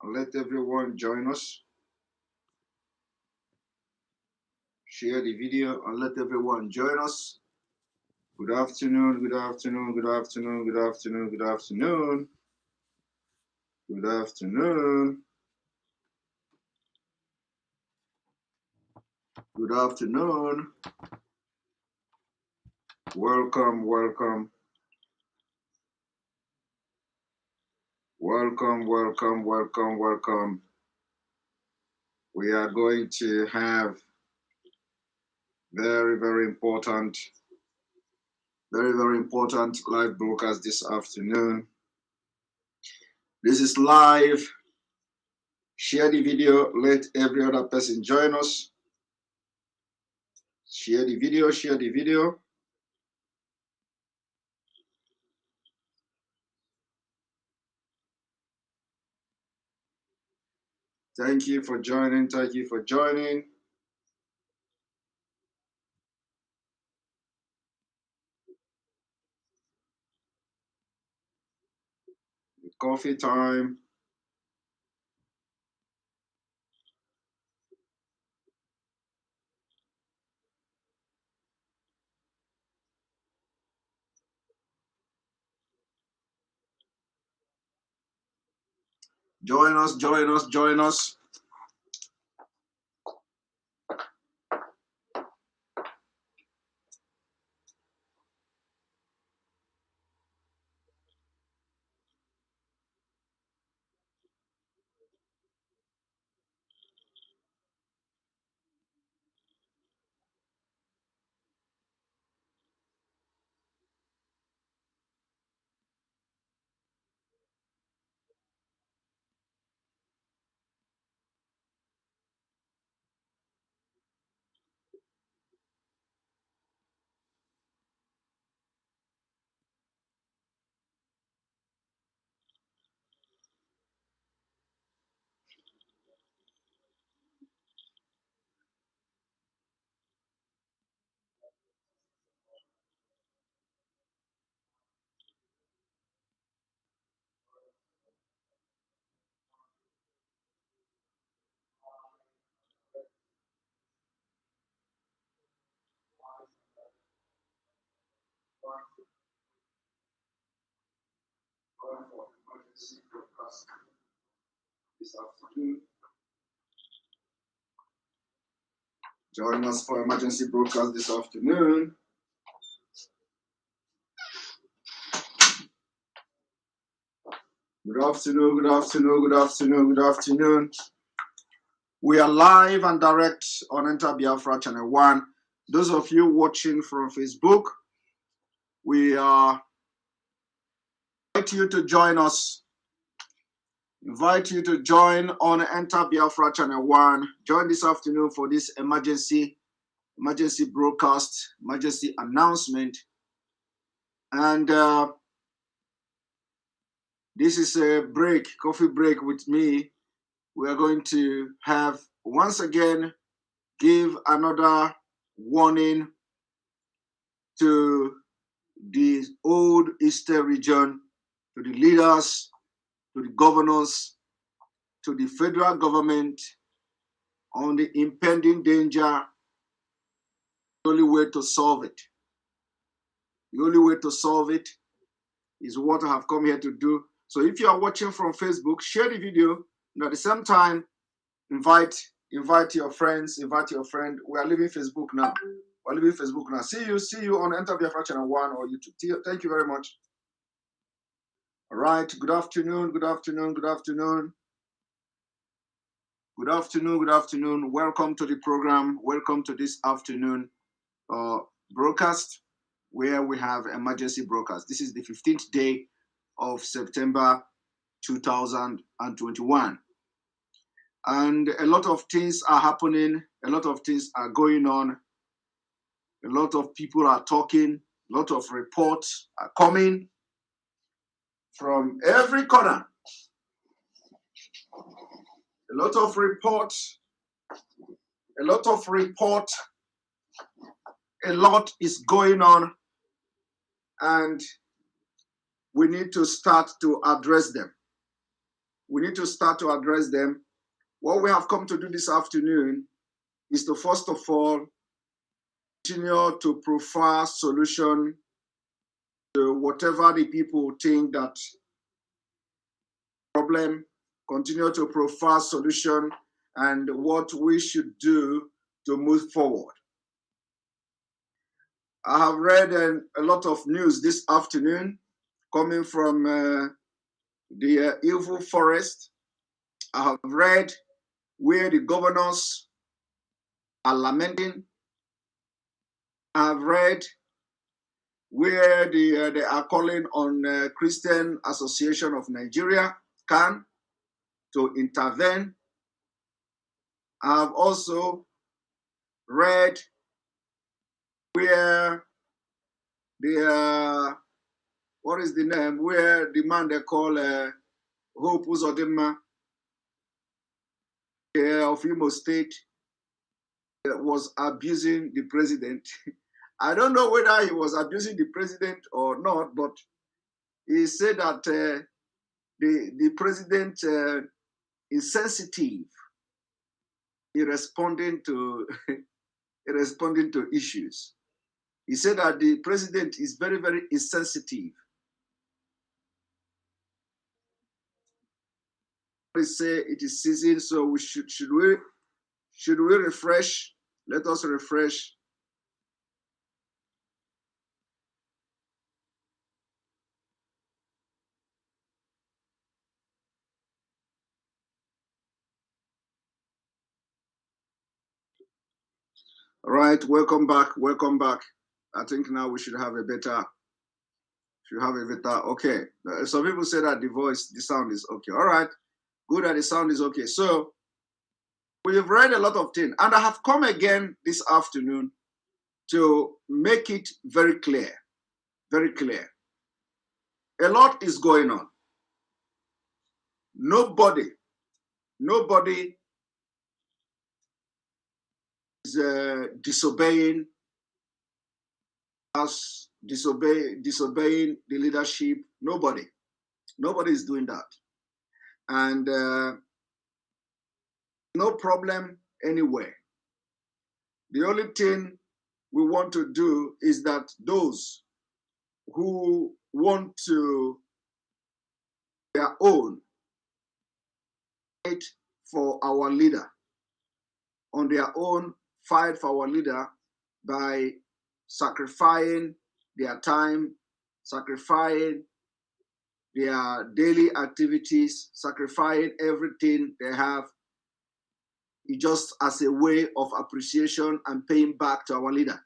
Let everyone join us. Share the video and let everyone join us. Good afternoon, good afternoon, good afternoon, good afternoon, good afternoon. Good afternoon. Good afternoon. Welcome, welcome. Welcome, welcome, welcome, welcome. We are going to have very, very important live broadcast this afternoon. This is live. Share the video. Let every other person join us. Share the video. Share the video. Thank you for joining. Thank you for joining. Coffee time. Join us, join us, join us. This afternoon. Join us for emergency broadcast this afternoon. Good afternoon, good afternoon, good afternoon, good afternoon. We are live and direct on Enter Biafra Channel 1. Those of you watching from Facebook, we invite you to join us. Invite you to join on Enter Biafra Channel 1. Join this afternoon for this emergency broadcast, emergency announcement. And this is a break, coffee break with me. We are going to have, once again, give another warning to the old Eastern region, to the leaders, to the governors, to the federal government on the impending danger. The only way to solve it. The only way to solve it is what I have come here to do. So if you are watching from Facebook, share the video, and at the same time, invite your friends, invite your friend. We are leaving Facebook now. We're leaving Facebook now. See you on Enter Biafra Channel 1 or YouTube. Thank you very much. All right. Good afternoon. Good afternoon. Good afternoon. Good afternoon. Good afternoon. Welcome to the program. Welcome to this afternoon broadcast where we have emergency broadcast. This is the 15th day of September 2021. And a lot of things are happening. A lot of things are going on. A lot of people are talking. A lot of reports are coming from every corner. A lot of reports. A lot is going on. And we need to start to address them. we need to start to address them. What we have come to do this afternoon is to, first of all, continue to provide solution to whatever the people think that problem, continue to provide solution and what we should do to move forward. I have read a lot of news this afternoon coming from the evil forest. I have read where the governors are lamenting. I have read where they are calling on Christian Association of Nigeria, CAN, to intervene. I have also read where the what is the name? Where the man they call Hope Uzodinma of Imo State was abusing the president. I don't know whether he was abusing the president or not, but he said that the president is sensitive in responding to responding to issues. He said that the president is very, very insensitive. They say it is season, so we should we refresh? Let us refresh. All right, welcome back. Welcome back. I think now we should have a better. Okay. Some people say that the sound is okay. All right, good that the sound is okay. So we have read a lot of things, and I have come again this afternoon to make it very clear. Very clear. A lot is going on. Nobody is disobeying us, disobeying the leadership. Nobody is doing that, and no problem anywhere. The only thing we want to do is that those who want to their own fight for our leader, on their own fight for our leader by sacrificing their time, sacrificing their daily activities, sacrificing everything they have, just as a way of appreciation and paying back to our leader.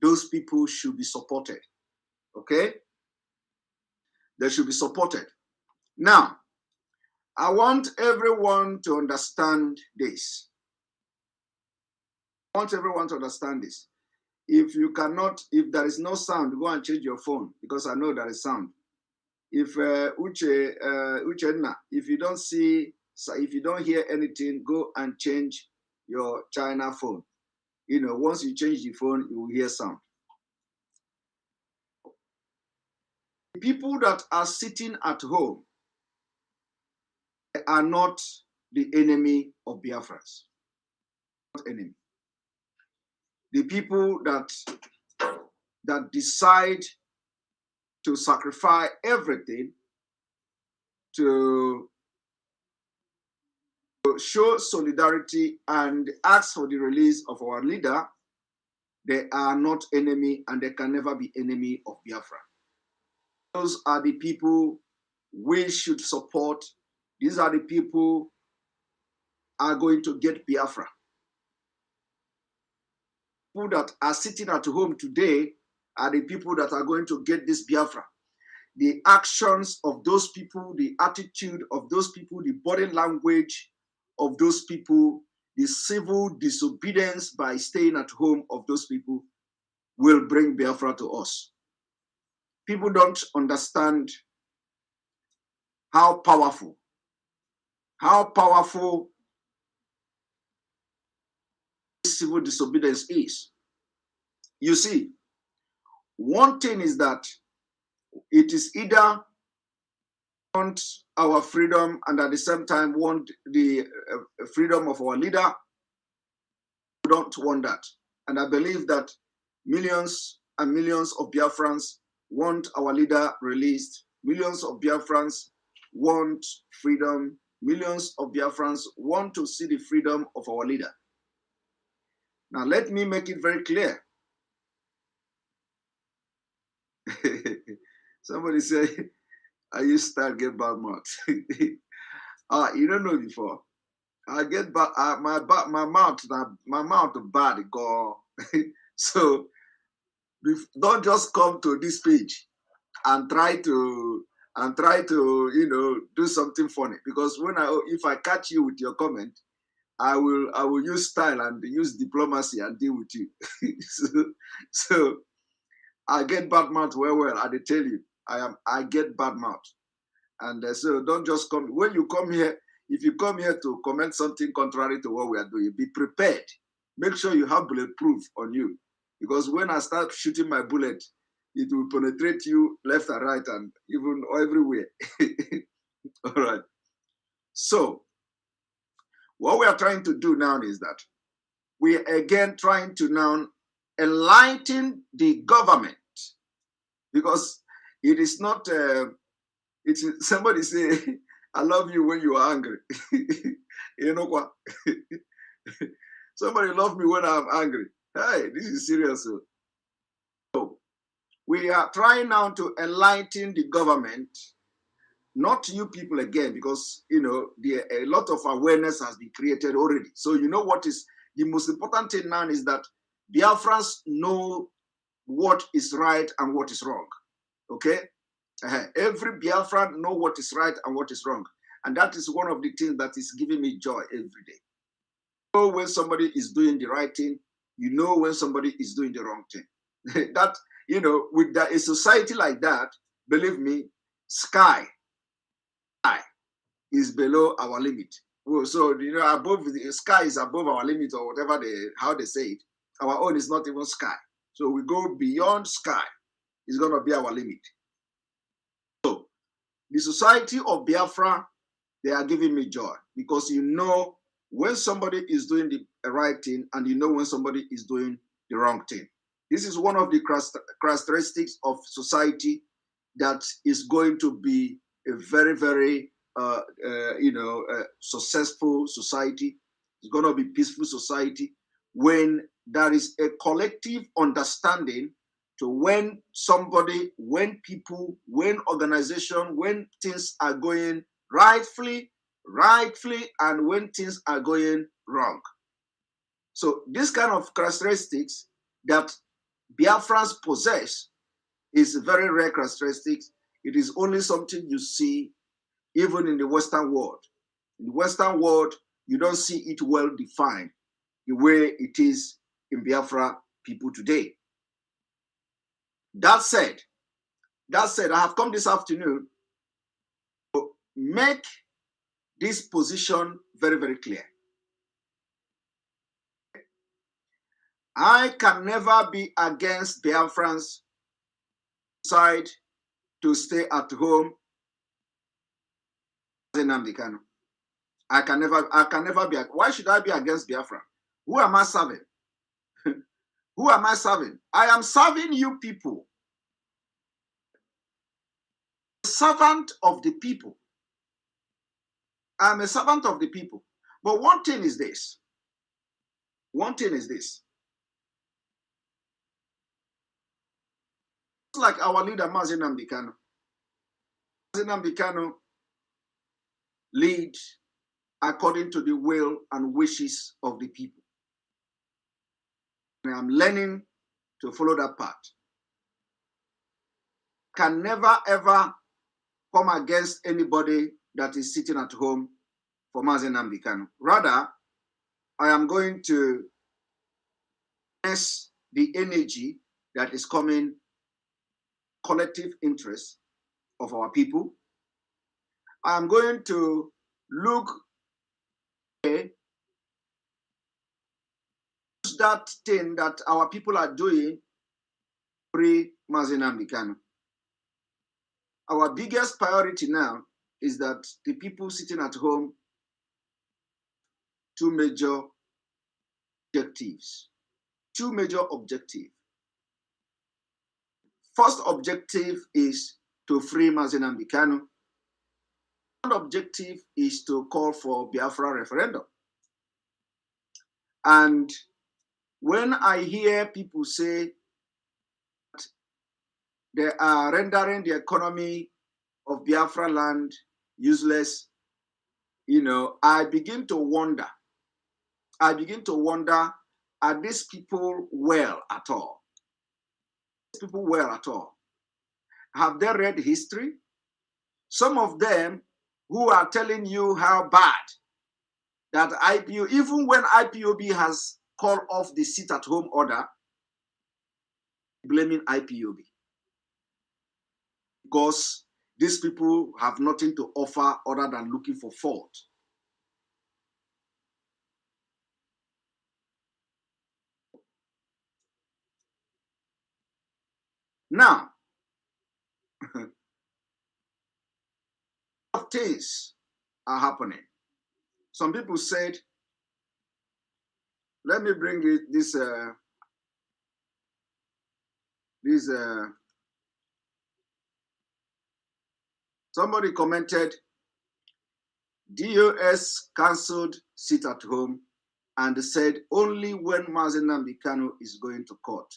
Those people should be supported, okay? They should be supported. Now, I want everyone to understand this. I want everyone to understand this. If you cannot, if there is no sound, go and change your phone, because I know there is sound. If Uchenna, if you don't see, if you don't hear anything, go and change your China phone. You know, once you change the phone, you will hear sound. The people that are sitting at home are not the enemy of Biafras. Not enemy. The people that decide to sacrifice everything to show solidarity and ask for the release of our leader, they are not enemy and they can never be enemy of Biafra. Those are the people we should support. These are the people are going to get Biafra. People that are sitting at home today are the people that are going to get this Biafra. The actions of those people, the attitude of those people, the body language of those people, the civil disobedience by staying at home of those people will bring Biafra to us. People don't understand how powerful civil disobedience is. You see, one thing is that it is either want our freedom and at the same time want the freedom of our leader. We don't want that. And I believe that millions and millions of Biafrans want our leader released. Millions of Biafrans want freedom. Millions of Biafrans want to see the freedom of our leader. Now, let me make it very clear. Somebody say, I used to get bad mouth. You don't know before. I get bad, my mouth bad, go. So don't just come to this page and try to do something funny, because if I catch you with your comment, I will use style and use diplomacy and deal with you. so I get bad mouth well. I tell you, I get bad mouth, and so don't just come. When you come here, if you come here to comment something contrary to what we are doing, be prepared. Make sure you have bulletproof on you, because when I start shooting my bullet, it will penetrate you left and right and even everywhere. All right. So what we are trying to do now is that we are again trying to now enlighten the government, because it is not, somebody say, I love you when you are angry. You know what? Somebody love me when I'm angry. Hey, this is serious. So we are trying now to enlighten the government, not you people again, because a lot of awareness has been created already. So you know what is the most important thing now is that Biafrans know what is right and what is wrong. Okay? Every Biafran know what is right and what is wrong. And that is one of the things that is giving me joy every day. You know when somebody is doing the right thing, you know when somebody is doing the wrong thing. That, with a society like that, believe me, sky is below our limit. So, above the sky is above our limit, or whatever how they say it. Our own is not even sky. So we go beyond sky. It's going to be our limit. So the society of Biafra, they are giving me joy, because you know when somebody is doing the right thing and you know when somebody is doing the wrong thing. This is one of the characteristics of society that is going to be a very, very successful society. It's going to be peaceful society when there is a collective understanding to when people, when organization, when things are going rightfully, and when things are going wrong. So this kind of characteristics that Biafrans possess is a very rare characteristics. It is only something you see even in the Western world. In the Western world, you don't see it well defined the way it is in Biafra people today. That said, I have come this afternoon to make this position very, very clear. I can never be against Biafrans side to stay at home. I can never be. Why should I be against Biafra? Who am I serving? Who am I serving? I am serving you people. Servant of the people. I'm a servant of the people. But one thing is this. Just like our leader, Mazi Nambikano. Mazi Nambikano lead according to the will and wishes of the people. And I'm learning to follow that path. Can never, ever come against anybody that is sitting at home for Mazi Nambikano. Rather, I am going to harness the energy that is coming, collective interest of our people. I am going to look at that thing that our people are doing, free Mazi Nambikano. Our biggest priority now is that the people sitting at home, two major objectives. Two major objectives. First objective is to free Mazi Nnamdi Kanu. Second objective is to call for Biafra referendum. And when I hear people say that they are rendering the economy of Biafra land useless, I begin to wonder. Are these people well at all? People well at all? Have they read history? Some of them who are telling you how bad that IPO, even when IPOB has called off the sit-at-home order, blaming IPOB. Because these people have nothing to offer other than looking for fault. Now, things are happening. Some people said, let me bring this somebody commented, DOS cancelled sit at home and said only when Mazi Nnamdi Kanu is going to court.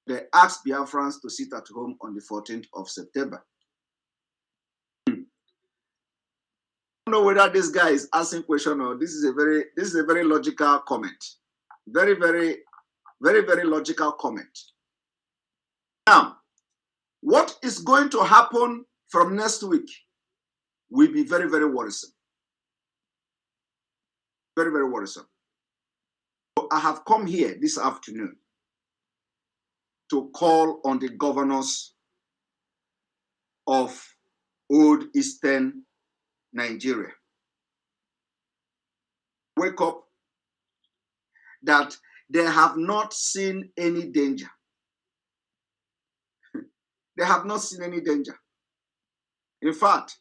They asked Biafrans to sit at home on the 14th of September. I don't know whether this guy is asking question or this is a very logical comment. Very logical comment. Now, what is going to happen from next week will be very worrisome. Very worrisome. So I have come here this afternoon to call on the governors of old Eastern Nigeria. Wake up that they have not seen any danger. They have not seen any danger. In fact,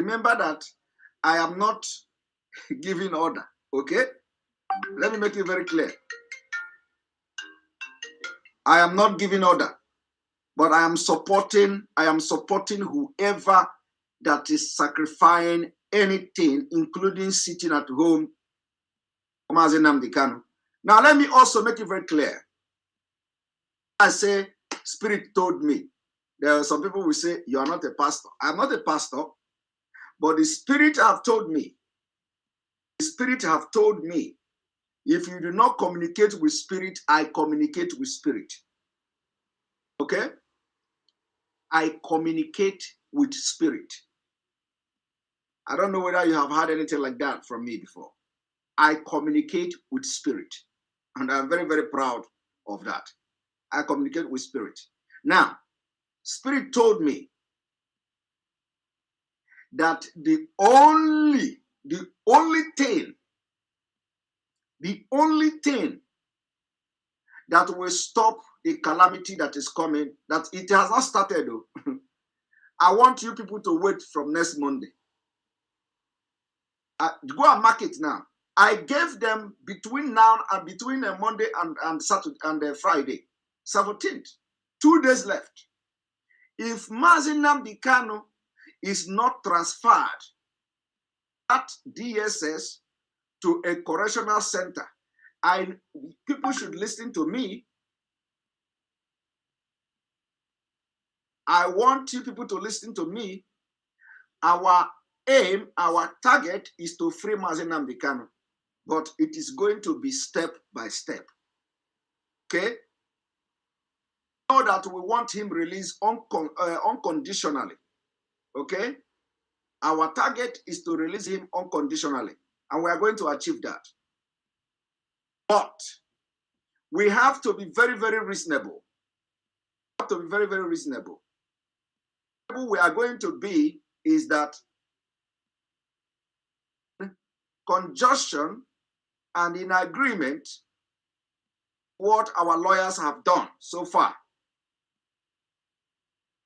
remember that I am not giving order, okay? Let me make it very clear. I am not giving order, but I am supporting whoever that is sacrificing anything, including sitting at home, Mazi Nnamdi Kanu. Now, let me also make it very clear. I say, Spirit told me. There are some people who say, you are not a pastor. I'm not a pastor, but the Spirit have told me. The Spirit have told me, if you do not communicate with Spirit, I communicate with Spirit. Okay? I communicate with Spirit. I don't know whether you have heard anything like that from me before. I communicate with Spirit. And I'm very proud of that. I communicate with Spirit. Now, Spirit told me that the only thing that will stop the calamity that is coming, that it has not started though. I want you people to wait from next Monday. Go and mark it now. I gave them between now and between a Monday and Saturday and Friday, 17th, 2 days left. If Mazi Nnamdi Kanu is not transferred at DSS to a correctional center, people should listen to me. I want you people to listen to me. Our aim, our target is to free Mazi Nnamdi Kanu, but it is going to be step by step. Okay? Know that we want him released unconditionally. Okay? Our target is to release him unconditionally, and we are going to achieve that. But we have to be very reasonable. We have to be very reasonable. What we are going to be is that conjunction and in agreement what our lawyers have done so far.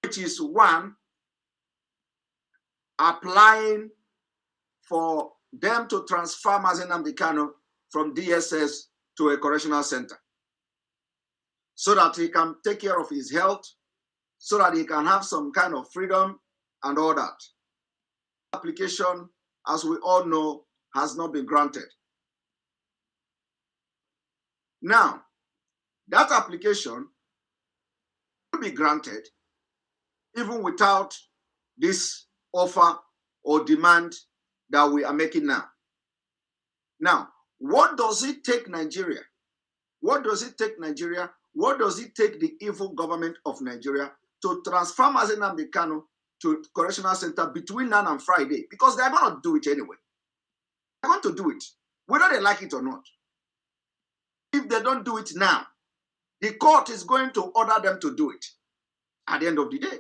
which is one, applying for them to transfer Mazi Nnamdi Kanu from DSS to a correctional center so that he can take care of his health, so that he can have some kind of freedom and all that. Application, as we all know, has not been granted. Now, that application will be granted even without this offer or demand that we are making now. Now, what does it take Nigeria? What does it take Nigeria? What does it take the evil government of Nigeria to transfer Mazi Nnamdi Kanu to correctional center between now and Friday? Because they're going to do it anyway. They're going to do it, whether they like it or not. If they don't do it now, the court is going to order them to do it at the end of the day.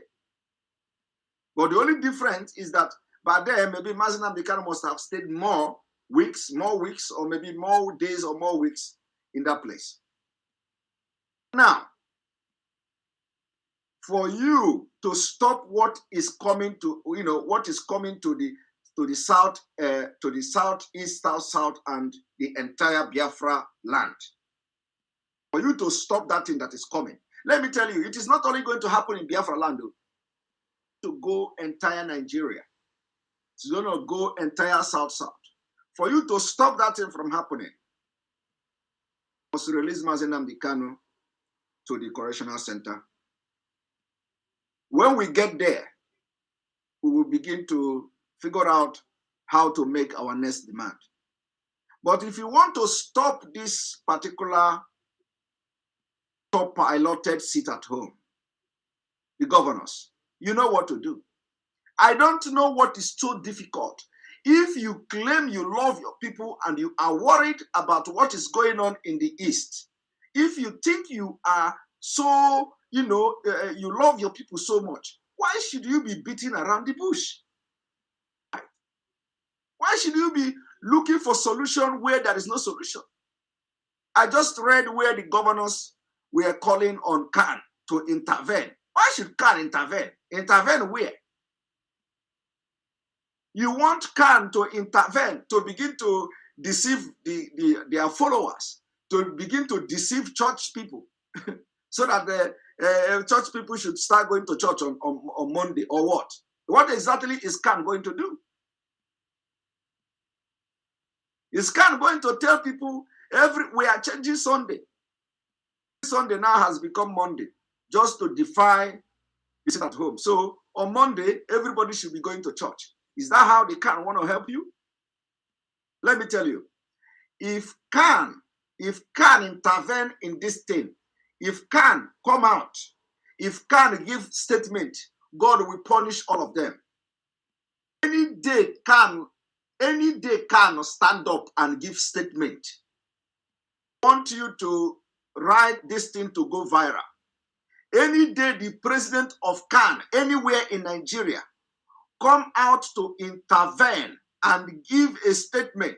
But the only difference is that by then, maybe Mazi Nnamdi Kanu must have stayed more weeks, or maybe more days or more weeks in that place. Now, for you to stop what is coming to, what is coming to the south, to the southeast, south, and the entire Biafra land, for you to stop that thing that is coming, let me tell you, it is not only going to happen in Biafra land, to go entire Nigeria. It's going to go entire south. For you to stop that thing from happening, you must release Mazi Nnamdi Kanu to the correctional center. When we get there, we will begin to figure out how to make our next demand. But if you want to stop this particular top piloted seat at home, the governors, you know what to do. I don't know what is so difficult. If you claim you love your people and you are worried about what is going on in the East, if you think you are so, you love your people so much, why should you be beating around the bush? Why should you be looking for solution where there is no solution? I just read where the governors were calling on Khan to intervene. Why should Khan intervene? Intervene where? You want Khan to intervene to begin to deceive their followers, to begin to deceive church people, so that the church people should start going to church on Monday, or what? What exactly is Khan going to do? Is Khan going to tell people we are changing Sunday? Sunday now has become Monday, just to defy the sit at home. So on Monday, everybody should be going to church. Is that how they can want to help you? Let me tell you, if Khan intervene in this thing, if Khan come out, if Khan give statement, God will punish all of them. Any day Khan stand up and give statement. I want you to write this thing to go viral. Any day the president of Khan, anywhere in Nigeria, come out to intervene and give a statement,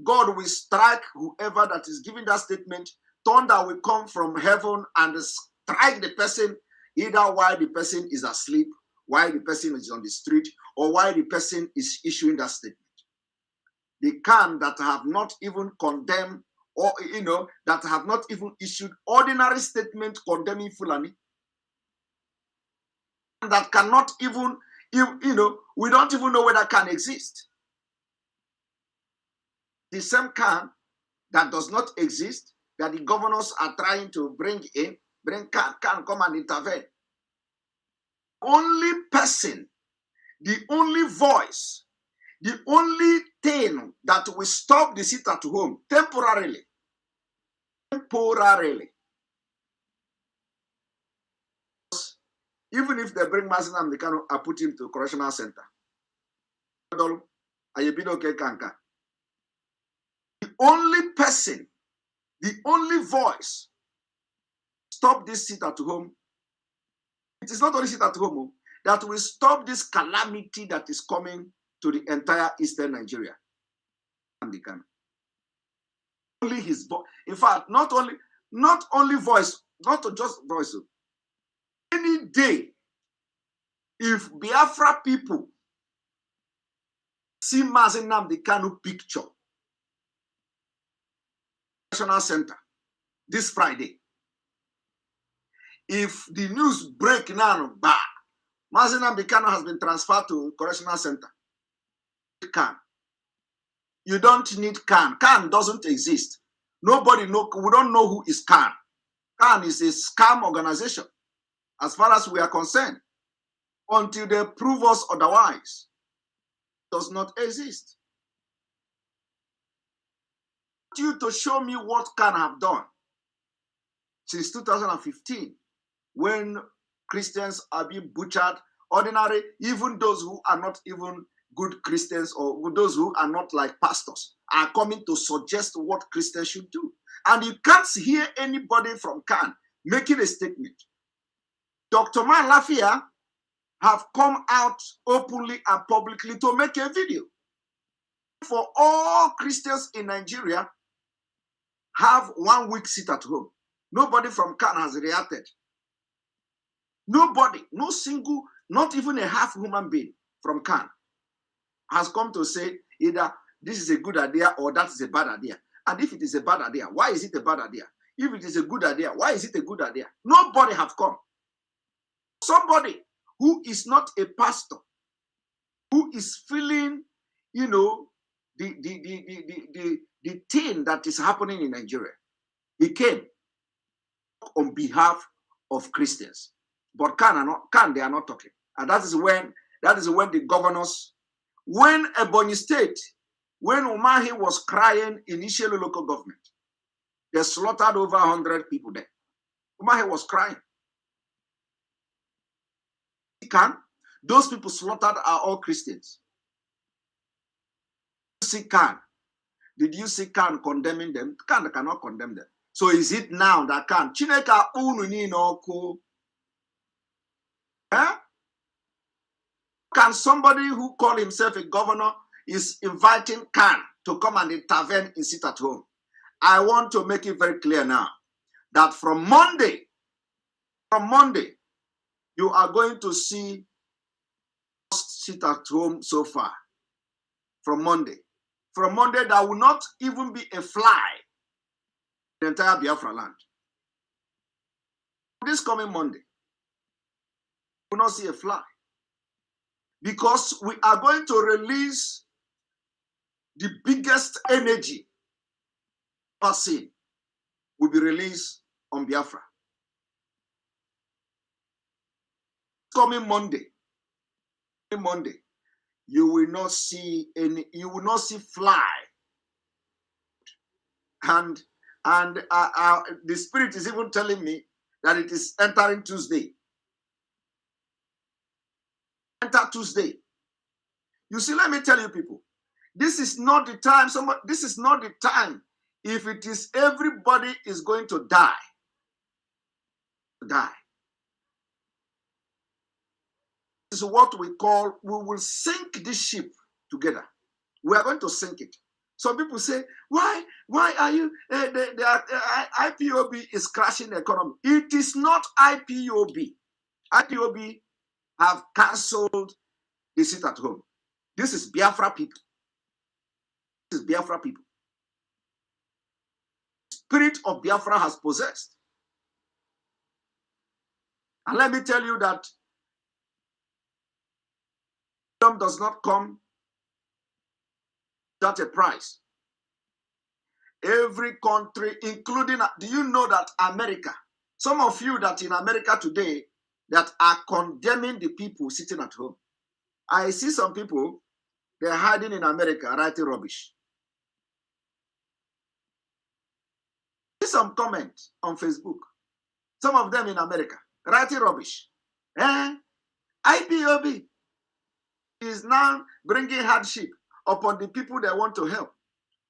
God will strike whoever that is giving that statement. Thunder will come from heaven and strike the person, either while the person is asleep, while the person is on the street, or while the person is issuing that statement. The Khan that have not even condemned, or that have not even issued ordinary statement condemning Fulani, that cannot even, we don't even know whether Khan exists. The same Khan that does not exist, that the governors are trying to bring in, Khan come and intervene. Only person, the only voice, the only thing that will stop the sit at home temporarily, even if they bring Mazi Nnamdi Kanu and put him to correctional center. The only person, the only voice, stop this sit at home. It is not only sit at home that will stop this calamity that is coming to the entire eastern Nigeria. Only his voice. In fact, not only voice, not just voice. Any day If Biafra people see Mazi Nnamdi Kanu picture, National Center, this Friday, if the news break now, bah, Mazi Nnamdi Kanu has been transferred to Correctional Center. Can. You don't need Can. Can doesn't exist. Nobody know. We don't know who is Can. Can is a scam organization, as far as we are concerned. Until they prove us otherwise, it does not exist. I want you to show me what Can have done since 2015, when Christians are being butchered. Ordinary, even those who are not even good Christians, or those who are not like pastors, are coming to suggest what Christians should do. And you can't hear anybody from Can making a statement. Dr. Man Lafia have come out openly and publicly to make a video. For all Christians in Nigeria have 1 week sit at home. Nobody from Can has reacted. Nobody, no single, not even a half human being from Can has come to say either this is a good idea or that is a bad idea. And if it is a bad idea, why is it a bad idea? If it is a good idea, why is it a good idea? Nobody have come. Somebody who is not a pastor, who is feeling, you know, the thing that is happening in Nigeria, he came on behalf of Christians. But Can they are not talking. And that is when the governors, when Ebonyi State, when Umahi was crying initially local government, they slaughtered over 100 people there. Umahi was crying. Can those people slaughtered are all Christians? See Can. Did you see Can condemning them? Can cannot condemn them. So is it now that Can? Chineka unu ni no. Can somebody who call himself a governor is inviting Can to come and intervene and sit at home? I want to make it very clear now that from Monday, you are going to see us sit at home so far. From Monday, there will not even be a fly in the entire Biafra land. This coming Monday, you will not see a fly. Because we are going to release the biggest energy ever seen will be released on Biafra. Coming Monday, you will not see fly. And the spirit is even telling me that it is entering Tuesday. Enter Tuesday. You see, let me tell you people, this is not the time. This is not the time. If it is everybody is going to die. This is what we call, we will sink this ship together. We are going to sink it. Some people say, why are you, IPOB is crashing the economy. It is not IPOB. IPOB have cancelled the sit at home. This is Biafra people. This is Biafra people. Spirit of Biafra has possessed. And let me tell you that freedom does not come without a price. Every country, including, do you know that America, some of you that in America today that are condemning the people sitting at home. I see some people, they're hiding in America, writing rubbish. I see some comments on Facebook. Some of them in America, writing rubbish. IPOB is now bringing hardship upon the people they want to help.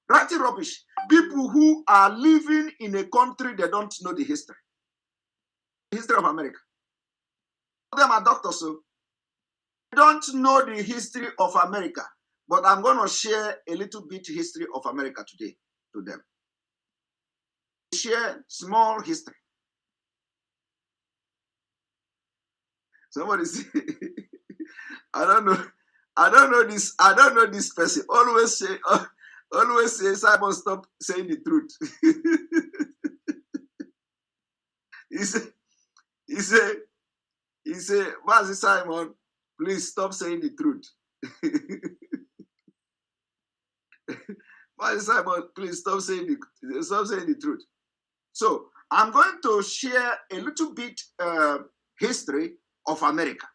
Writing rubbish. People who are living in a country they don't know the history. The history of America. Some of them are doctors, so they don't know the history of America. But I'm going to share a little bit history of America today to them. Share small history. Somebody say, I don't know. I don't know this. I don't know this person. Always say, Simon, stop saying the truth. he said, he said, he said, Mazi Simon, please stop saying the truth. Mazi Simon, please stop saying the truth. So I'm going to share a little bit history of America,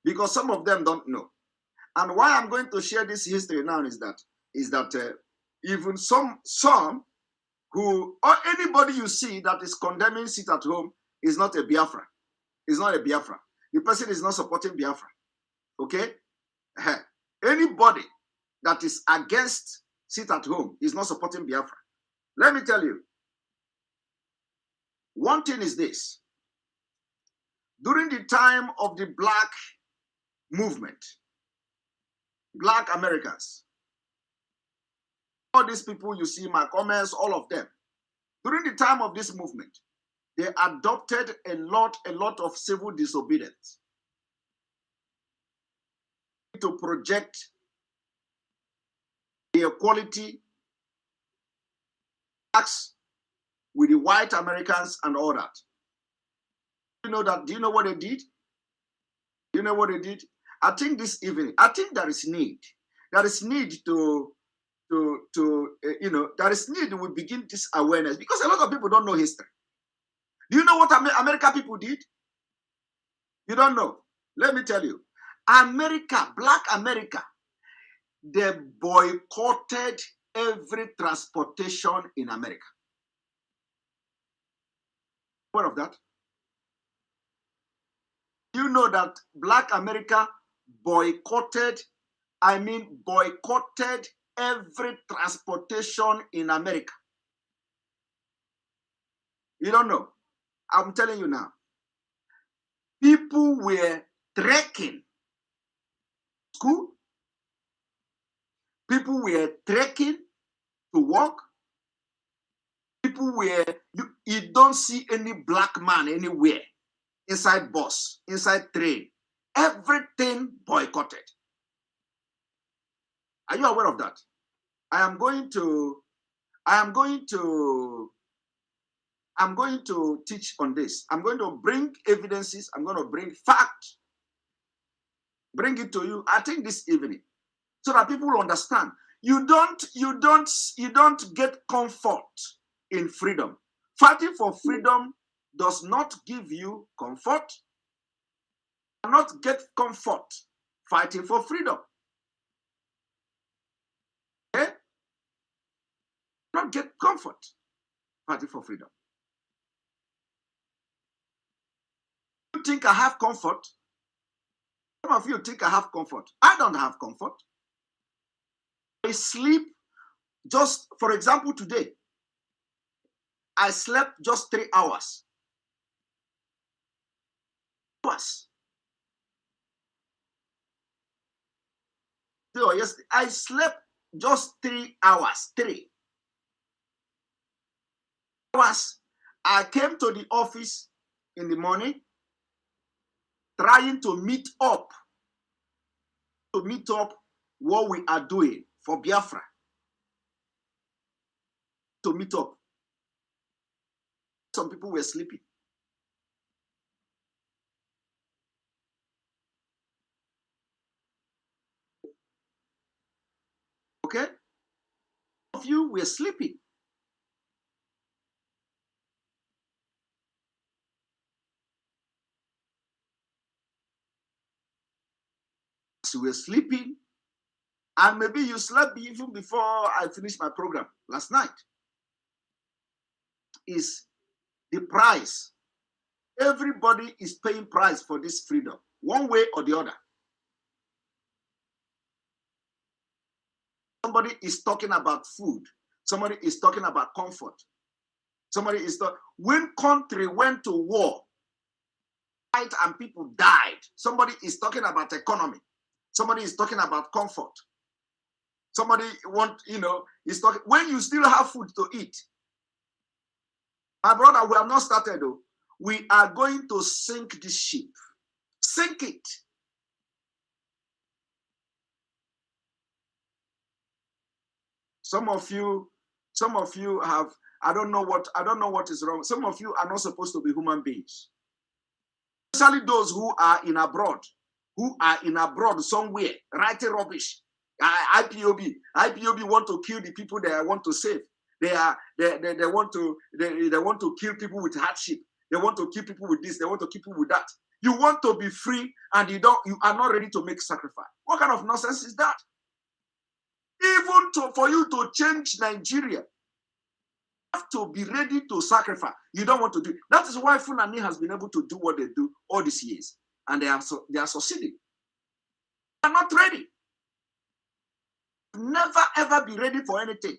because some of them don't know. And why I'm going to share this history now is that even some who, or anybody you see that is condemning sit at home is not a Biafra. Is not a Biafra. The person is not supporting Biafra. Okay? Anybody that is against sit at home is not supporting Biafra. Let me tell you. One thing is this. During the time of the Black movement, Black Americans, all these people you see, my comments, all of them, during the time of this movement, they adopted a lot of civil disobedience to project the equality acts with the white Americans and all that. You know that? Do you know what they did? You know what they did? I think this evening, I think there is need. There is need to there is need we begin this awareness, because a lot of people don't know history. Do you know what American people did? You don't know. Let me tell you. America, Black America, they boycotted every transportation in America. What of that? You know that Black America boycotted every transportation in America. You don't know. I'm telling you now. People were trekking school. People were trekking to work. People were, you don't see any black man anywhere. Inside bus, inside train. Everything boycotted. Are you aware of that? I am going to teach on this. I'm going to bring evidences. I'm going to bring facts. Bring it to you. I think this evening, so that people will understand. You don't get comfort in freedom. Fighting for freedom does not give you comfort. You cannot get comfort fighting for freedom. Okay? Not get comfort fighting for freedom. You think I have comfort? Some of you think I have comfort. I don't have comfort. I sleep just, for example, today, I slept just 3 hours. So yesterday, I slept just 3 hours. 3 hours. I came to the office in the morning, trying to meet up what we are doing for Biafra. To meet up. Some people were sleeping. Okay? Some of you were sleeping. So you were sleeping, and maybe you slept even before I finished my program last night. Is the price. Everybody is paying price for this freedom, one way or the other. Somebody is talking about food. Somebody is talking about comfort. Somebody is talking. When country went to war, fight and people died, somebody is talking about economy. Somebody is talking about comfort. Somebody is talking when you still have food to eat. My brother, we have not started though. We are going to sink this ship. Sink it. Some of you have, I don't know what is wrong. Some of you are not supposed to be human beings. Especially those who are in abroad somewhere, writing rubbish. IPOB want to kill the people they want to save. They want to kill people with hardship. They want to kill people with this. They want to kill people with that. You want to be free, and you are not ready to make sacrifice. What kind of nonsense is that? Even for you to change Nigeria, you have to be ready to sacrifice. You don't want to do it. That is why Fulani has been able to do what they do all these years, and they are succeeding. They are not ready. Never ever be ready for anything,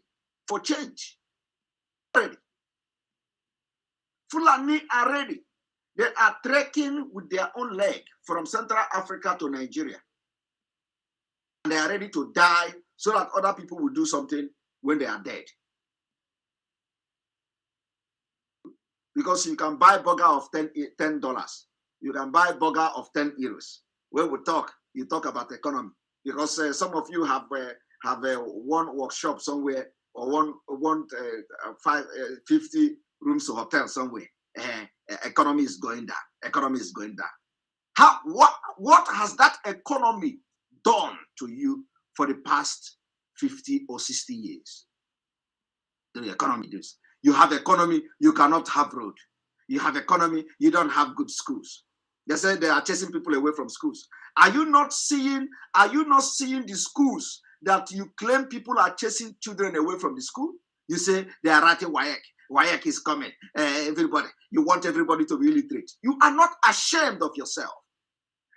for change. Ready. Fulani are ready. They are trekking with their own leg from Central Africa to Nigeria. And they are ready to die so that other people will do something when they are dead. Because you can buy burger of $10. You can buy burger of 10 euros. When we talk, you talk about economy. Because some of you have one workshop somewhere, or 50 rooms hotel somewhere. Economy is going down. Economy is going down. What has that economy done to you for the past 50 or 60 years? The economy does. You have economy, you cannot have road. You have economy, you don't have good schools. They say they are chasing people away from schools. Are you not seeing the schools that you claim people are chasing children away from the school? You say they are writing WAEC. WAEC is coming. Everybody, you want everybody to be illiterate. You are not ashamed of yourself.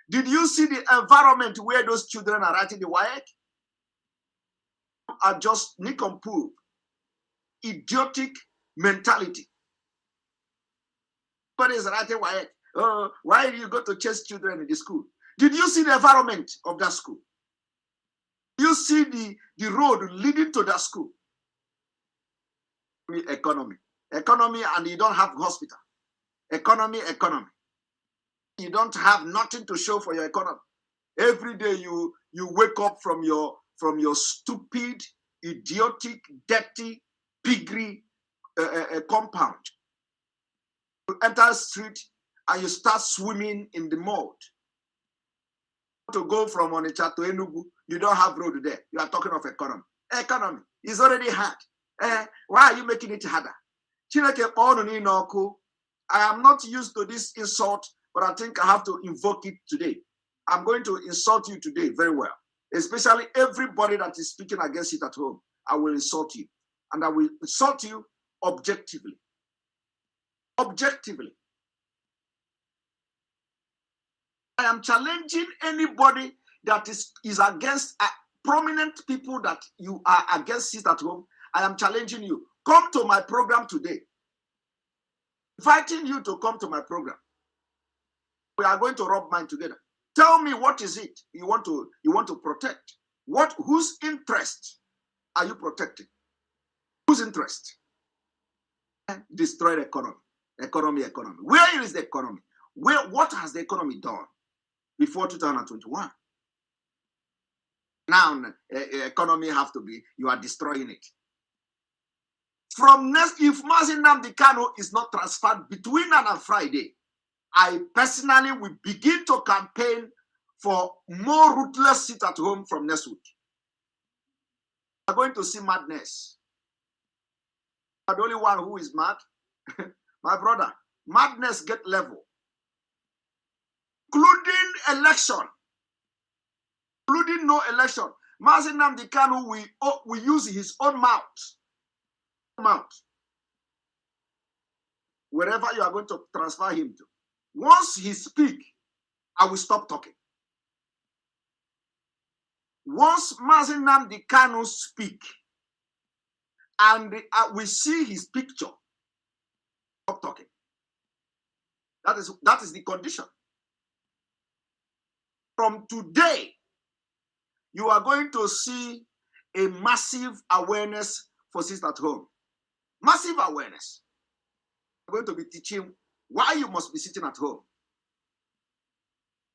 Did you see the environment where those children are writing the WAEC? Are just nincompoop, idiotic mentality. But is writing WAEC. Why do you go to chase children in the school? Did you see the environment of that school? You see the road leading to that school? Economy, and you don't have hospital. Economy. You don't have nothing to show for your economy. Every day you wake up from your stupid, idiotic, dirty, piggery compound. You enter the street and you start swimming in the mud. To go from Onitsha to Enugu, you don't have road there. You are talking of economy. Economy is already hard. Why are you making it harder? I am not used to this insult, but I think I have to invoke it today. I'm going to insult you today very well, especially everybody that is speaking against it at home. I will insult you, and I will insult you objectively. Objectively. I am challenging anybody that is against prominent people that you are against it at home. I am challenging you. Come to my program today. Inviting you to come to my program. We are going to rub mind together. Tell me, what is it you want to protect? Whose interest are you protecting? Whose interest? Destroy the economy. Economy. Where is the economy? What has the economy done before 2021? Now, economy have to be, you are destroying it. If Mazi Nnamdi Kanu is not transferred between now and Friday, I personally will begin to campaign for more ruthless sit at home from next week. We are going to see madness. I'm the only one who is mad. My brother, madness get level. Including election. Including no election. Mazi Nnamdi Kanu will use his own mouth. Wherever you are going to transfer him to. Once he speaks, I will stop talking. Once Mazi Nnamdi Kanu speak, and we see his picture, stop talking. That is the condition. From today, you are going to see a massive awareness for sit at home. Massive awareness. I'm going to be teaching why you must be sitting at home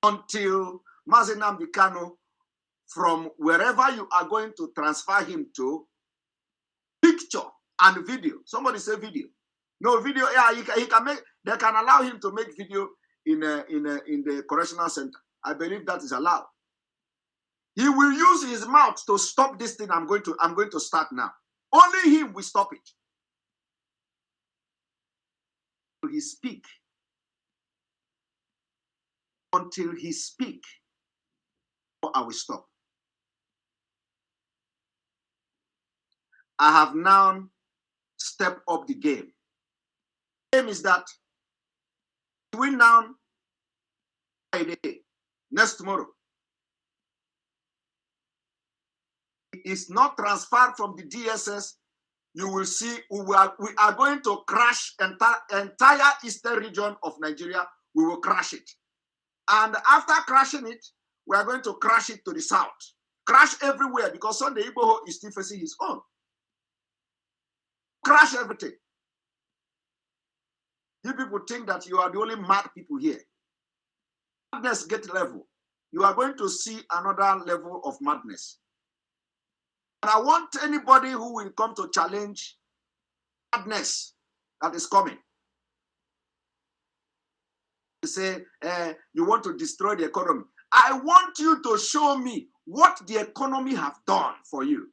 until Mazi Nnamdi Kanu, from wherever you are going to transfer him to, picture and video. Somebody say video. No video. Yeah, he can make. They can allow him to make video in the correctional center. I believe that is allowed. He will use his mouth to stop this thing. I'm going to start now. Only him will stop it. He speak. Until he speak, I will stop. I have now stepped up the game. The game is that we now Friday, next tomorrow. It is not transferred from the DSS. You will see we are going to crash entire eastern region of Nigeria. We will crash it. And after crashing it, we are going to crash it to the south. Crash everywhere because Sunday Igboho is still facing his own. Crash everything. You people think that you are the only mad people here. Madness get level. You are going to see another level of madness. And I want anybody who will come to challenge madness that is coming. You say, you want to destroy the economy. I want you to show me what the economy have done for you.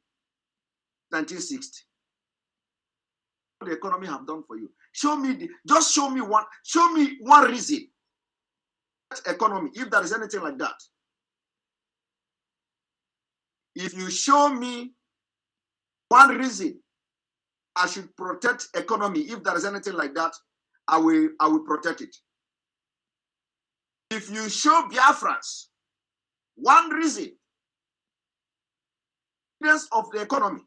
1960. What the economy have done for you. Show me just show me one reason. Economy, if there is anything like that. If you show me one reason I should protect economy, if there is anything like that, I will protect it. If you show Biafrans one reason of the economy,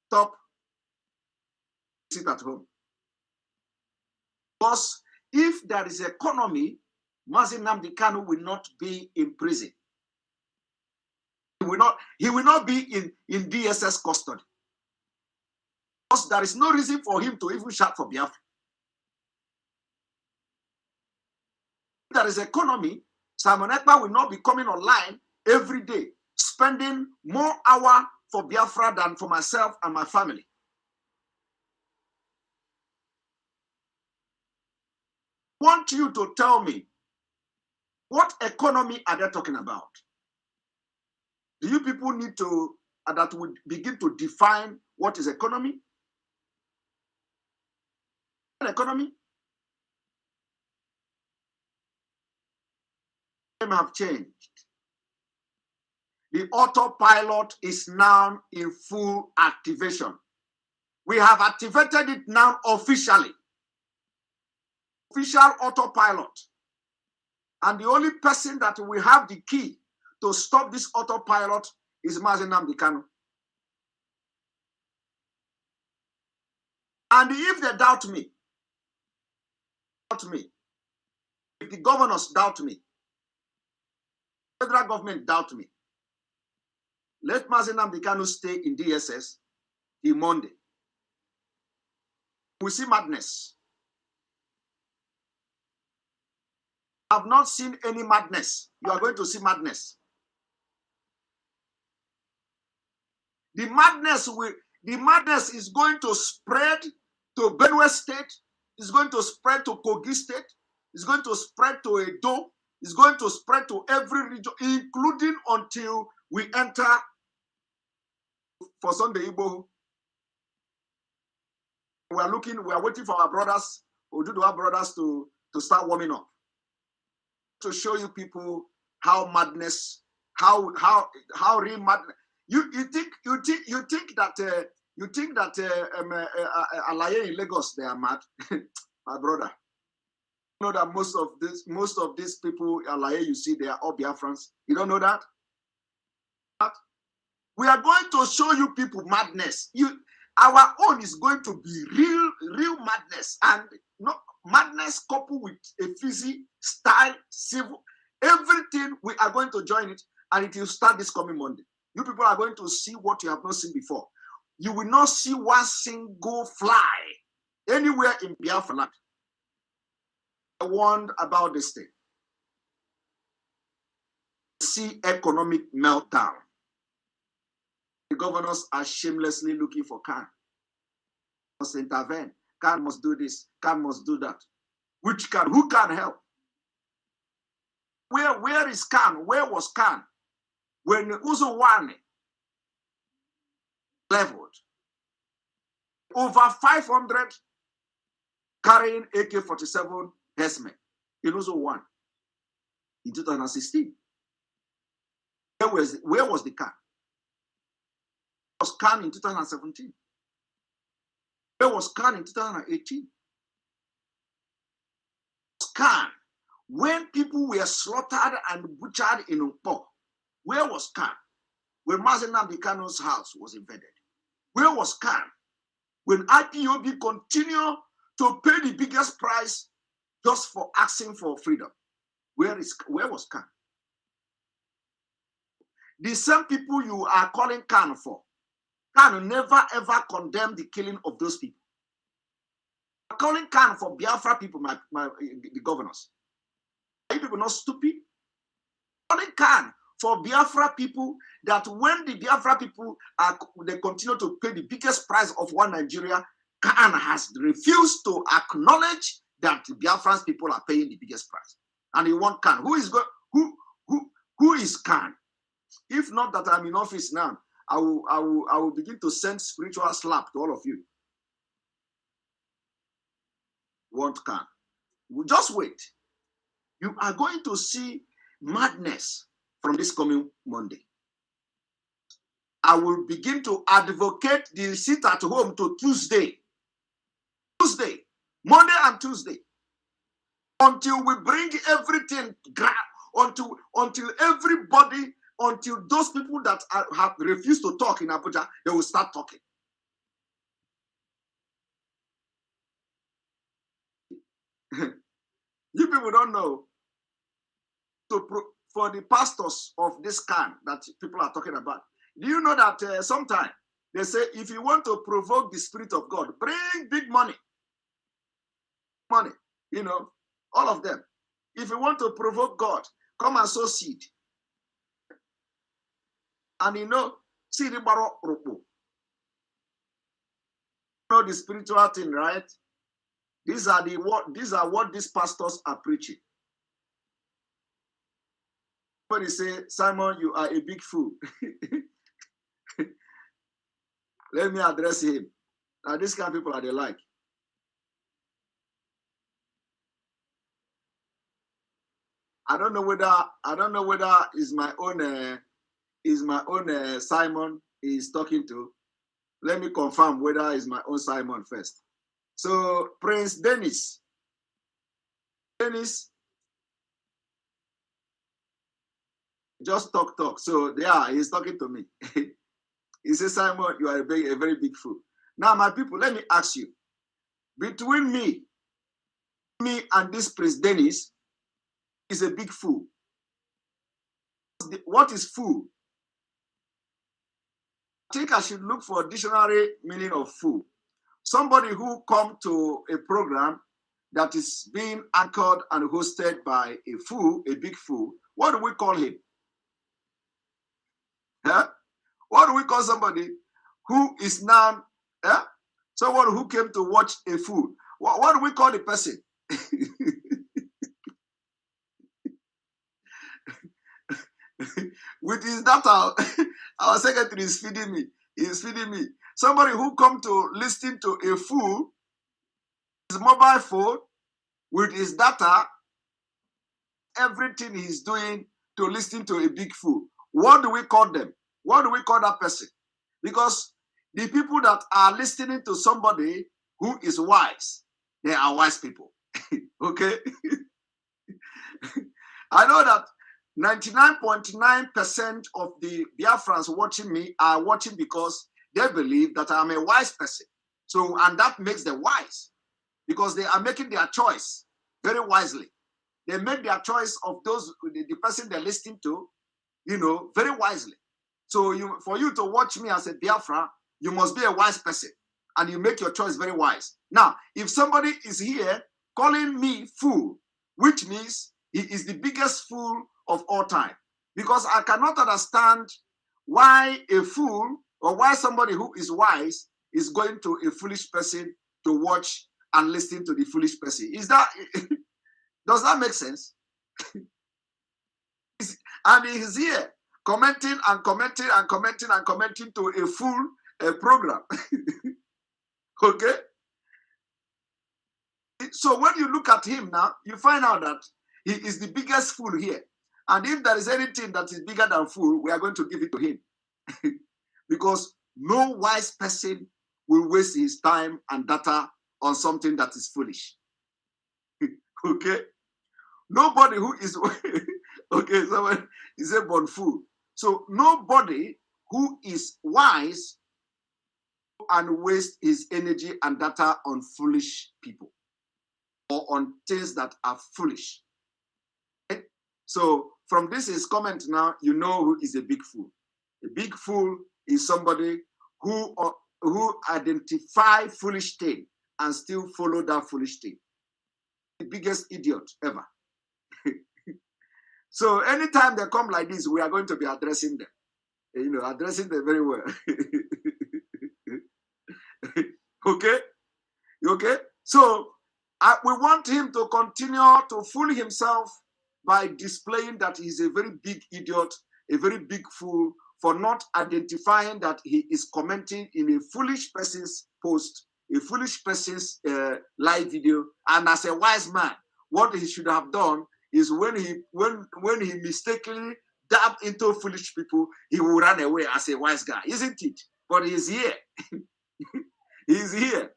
stop, sit at home. Because if there is economy, Mazi Nnamdi Kanu will not be in prison. He will not be in DSS custody. Because there is no reason for him to even shout for Biafra. If there is economy, Simon Ekpa will not be coming online every day, spending more hours for Biafra than for myself and my family. I want you to tell me, what economy are they talking about? Do you people need to, that would begin to define what is economy? Economy? Have changed. The autopilot is now in full activation. We have activated it now officially. Official autopilot. And the only person that will have the key to stop this autopilot is Mazi Nnamdi Kanu. And if they doubt me, if the governors doubt me, federal government doubt me, let Mazi Nnamdi Kanu stay in DSS till Monday. We see madness. I have not seen any madness. You are going to see madness. The madness is going to spread to Benue State. It's going to spread to Kogi State. It's going to spread to Edo. It's going to spread to every region, including until we enter for Sunday Igboho. We are waiting for our brothers, Oduduwa brothers, to start warming up. To show you people how madness, how real madness. You think that Alaye in Lagos they are mad, my brother. You know that most of these people Alaye you see they are all Biafrans. You don't know that? We are going to show you people madness. Our own is going to be real madness, and madness coupled with a physical style, civil, everything. We are going to join it, and it will start this coming Monday. You people are going to see what you have not seen before. You will not see one single fly anywhere in Biafra land. I warned about this thing. See economic meltdown. The governors are shamelessly looking for Khan. Must intervene. Khan must do this. Khan must do that. Which Khan? Who can help? Where is Khan? Where was Khan when Uzowane leveled? Over 500 carrying AK-47 herdsmen in Uzowane in 2016. Where was the Khan? Where was Khan in 2017? Where was Khan in 2018? Khan, when people were slaughtered and butchered in Ipob, where was Khan? When Mazi house was invaded, where was Khan? When IPOB continued to pay the biggest price just for asking for freedom, where was Khan? The same people you are calling Khan for, Khan never ever condemned the killing of those people. Calling Khan for Biafra people, the governors. Are you people not stupid? Calling Khan for Biafra people, that when the Biafra people they continue to pay the biggest price of one Nigeria, Khan has refused to acknowledge that the Biafran people are paying the biggest price. And you want Khan. Who is Khan? If not that I'm in office now, I will begin to send spiritual slap to all of you. Want Khan. Just wait. You are going to see madness from this coming Monday. I will begin to advocate the sit at home to Tuesday, Monday and Tuesday, until we bring everything, until everybody, until those people that have refused to talk in Abuja, they will start talking. You people don't know. So for the pastors of this Khan that people are talking about, do you know that sometimes they say, if you want to provoke the Spirit of God, bring big money. Money, you know, all of them. If you want to provoke God, come and sow seed. And you know, see the baro rupu. You know the spiritual thing, right? These are what these pastors are preaching. Somebody say, Simon, you are a big fool. Let me address him. Now, these kind of people are they like. I don't know whether is my own Simon is talking to. Let me confirm whether it's my own Simon first. So Prince Dennis, just talk. So yeah, he's talking to me. He says, Simon, you are a very big fool. Now, my people, let me ask you, between me and this Prince Dennis is a big fool. What is fool? I think I should look for a dictionary meaning of fool. Somebody who come to a program that is being anchored and hosted by a fool, a big fool. What do we call him? Huh? What do we call somebody who is now, someone who came to watch a fool? What do we call the person? With his data, our secretary is feeding me. He is feeding me. Somebody who come to listen to a fool, his mobile phone, with his data, everything he's doing to listen to a big fool. What do we call them? What do we call that person? Because the people that are listening to somebody who is wise, they are wise people. Okay? I know that 99.9% of the Biafrans watching me are watching because they believe that I'm a wise person. So, and that makes them wise because they are making their choice very wisely. They make their choice of the person they're listening to, you know, very wisely. So for you to watch me as a Biafra, you must be a wise person and you make your choice very wise. Now, if somebody is here calling me fool, which means he is the biggest fool of all time, because I cannot understand why a fool or why somebody who is wise is going to a foolish person to watch and listen to the foolish person. Is that, does that make sense? And he is here commenting and commenting and commenting and commenting to a full program. Okay? So when you look at him now, you find out that he is the biggest fool here. And if there is anything that is bigger than fool, we are going to give it to him. Because no wise person will waste his time and data on something that is foolish. Okay? Nobody who is okay, someone is a born fool. So nobody who is wise and waste his energy and data on foolish people or on things that are foolish. Okay? So from this is comment now, you know who is a big fool. A big fool is somebody who identify foolish thing and still follow that foolish thing. The biggest idiot ever. So anytime they come like this, we are going to be addressing them. You know, addressing them very well. Okay? Okay? So we want him to continue to fool himself by displaying that he's a very big idiot, a very big fool, for not identifying that he is commenting in a foolish person's post, a foolish person's live video. And as a wise man, what he should have done is when he mistakenly dabbed into foolish people, he will run away as a wise guy, isn't it? But he's here. He's here,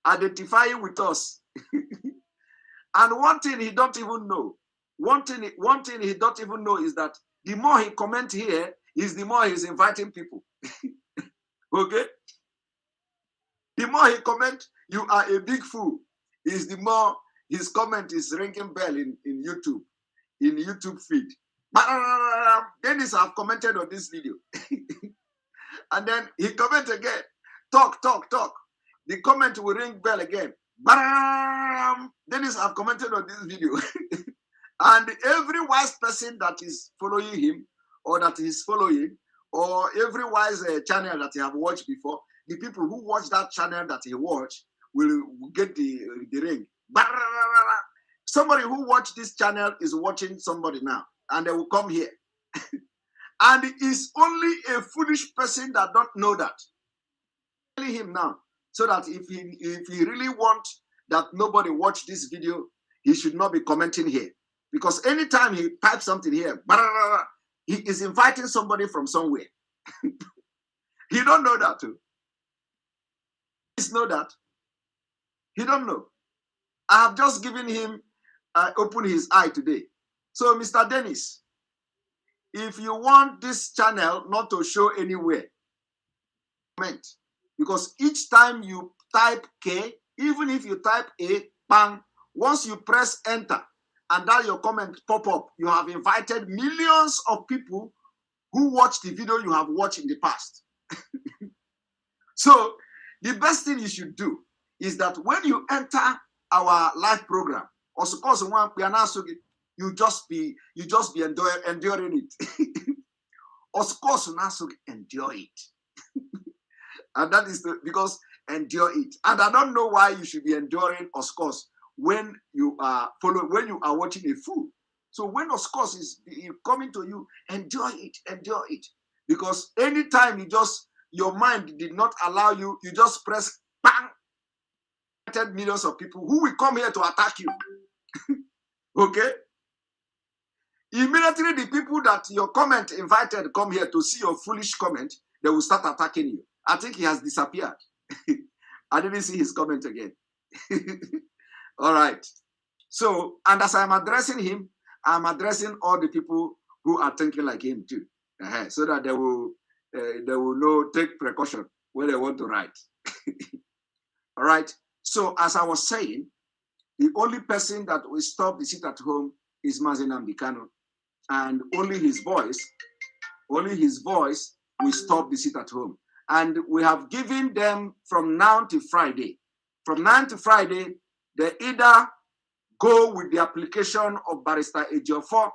identifying with us. And one thing he don't even know, one thing he don't even know is that the more he comment here, is the more he's inviting people. Okay? The more he comment, you are a big fool, is the more his comment is ringing bell in YouTube feed. Dennis have commented on this video. And then he comment again. Talk. The comment will ring bell again. Dennis have commented on this video. And every wise person that is following him, or that is following, or every wise channel that he have watched before, the people who watch that channel that he watched will get the ring. Somebody who watched this channel is watching somebody now, and they will come here. And it's only a foolish person that don't know that. Telling him now, so that if he really wants that nobody watch this video, he should not be commenting here. Because anytime he types something here, he is inviting somebody from somewhere. He don't know that too. He know that. He don't know. I have just given him, open his eye today. So, Mr. Dennis, if you want this channel not to show anywhere, comment. Because each time you type K, even if you type A, bang, once you press enter, and that your comment pop up, you have invited millions of people who watch the video you have watched in the past. So the best thing you should do is that when you enter our live program, or suppose you just be enduring it. Of course, endure it. And that is because endure it. And I don't know why you should be enduring, of course, when you are watching a fool. So when of course is coming to you, enjoy it. Because anytime your mind did not allow you, you just press bang, millions of people who will come here to attack you. Okay? Immediately the people that your comment invited come here to see your foolish comment, they will start attacking you. I think he has disappeared. I didn't see his comment again. All right. So, and as I'm addressing him, I'm addressing all the people who are thinking like him too, so that they will know, take precaution when they want to write. All right. So, as I was saying, the only person that will stop the sit at home is Mazi Kanu, and only his voice will stop the sit at home. And we have given them from now to Friday. From now to Friday, they either go with the application of Barrister Ejiofor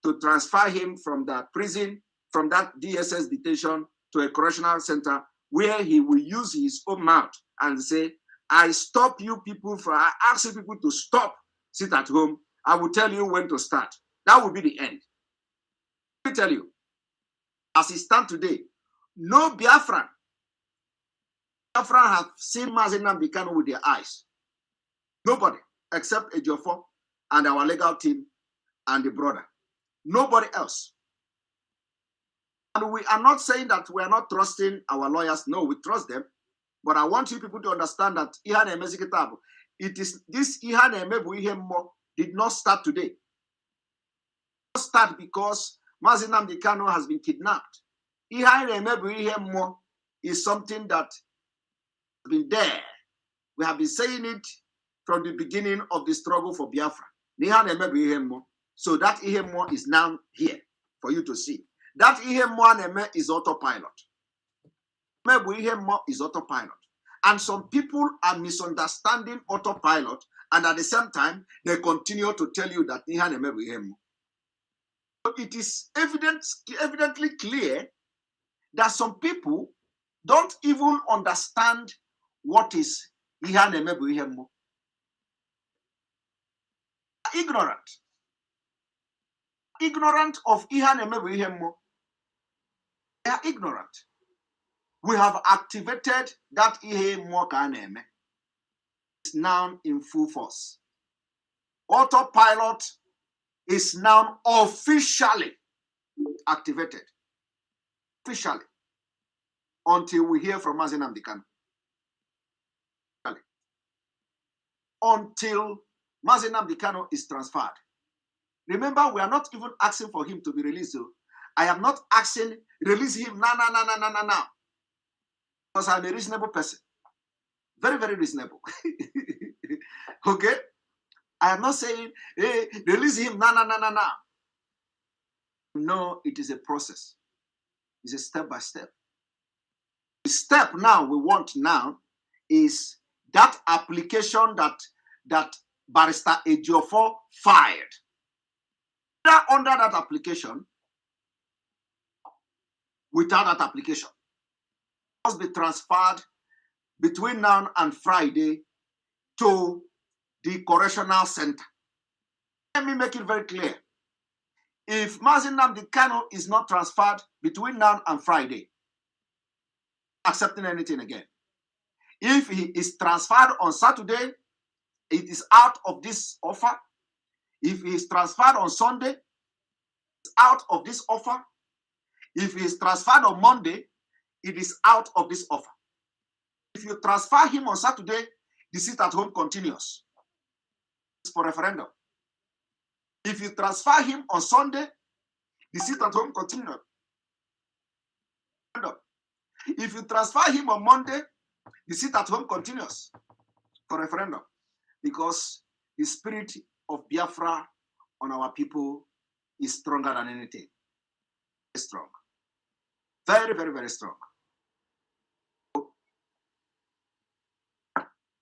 to transfer him from the prison, from that DSS detention, to a correctional center where he will use his own mouth and say, I stop you people from, I ask you people to stop, sit at home. I will tell you when to start. That will be the end. Let me tell you, as it stands today, no Biafran have seen Mazi Nnamdi Kanu with their eyes. Nobody, except Ejiofor and our legal team and the brother. Nobody else. And we are not saying that we are not trusting our lawyers. No, we trust them. But I want you people to understand that it is this did not start today. It did not start because Mazi Nnamdi Kanu has been kidnapped. Is something that has been there. We have been saying it from the beginning of the struggle for Biafra. So that ihemo is now here for you to see. That ihemo is autopilot. Is autopilot. And some people are misunderstanding autopilot, and at the same time, they continue to tell you that it is evidently clear that some people don't even understand what is ignorant. Ignorant of they are ignorant. We have activated that it's now in full force. Autopilot is now officially activated. Officially. Until we hear from Mazi Nnamdi Kanu. Until Mazi Nnamdi Kanu is transferred. Remember, we are not even asking for him to be released. So I am not asking, release him now. Because I'm a reasonable person. Very, very reasonable. Okay? I am not saying, hey, release him now. No, it is a process. It's a step by step. The step now we want now is that application that Barrister Ejiofor filed. Under that application, without that application, must be transferred between now and Friday to the correctional center. Let me make it very clear. If Mazi Nnamdi Kanu is not transferred between now and Friday, accepting anything again. If he is transferred on Saturday, it is out of this offer. If he is transferred on Sunday, it's out of this offer. If he is transferred on Monday, it is out of this offer. If you transfer him on Saturday, the sit at home continues. It's for referendum. If you transfer him on Sunday, the sit at home continues. If you transfer him on Monday, the sit at home continues for referendum. Because the spirit of Biafra on our people is stronger than anything. It's strong. Very, very, very strong.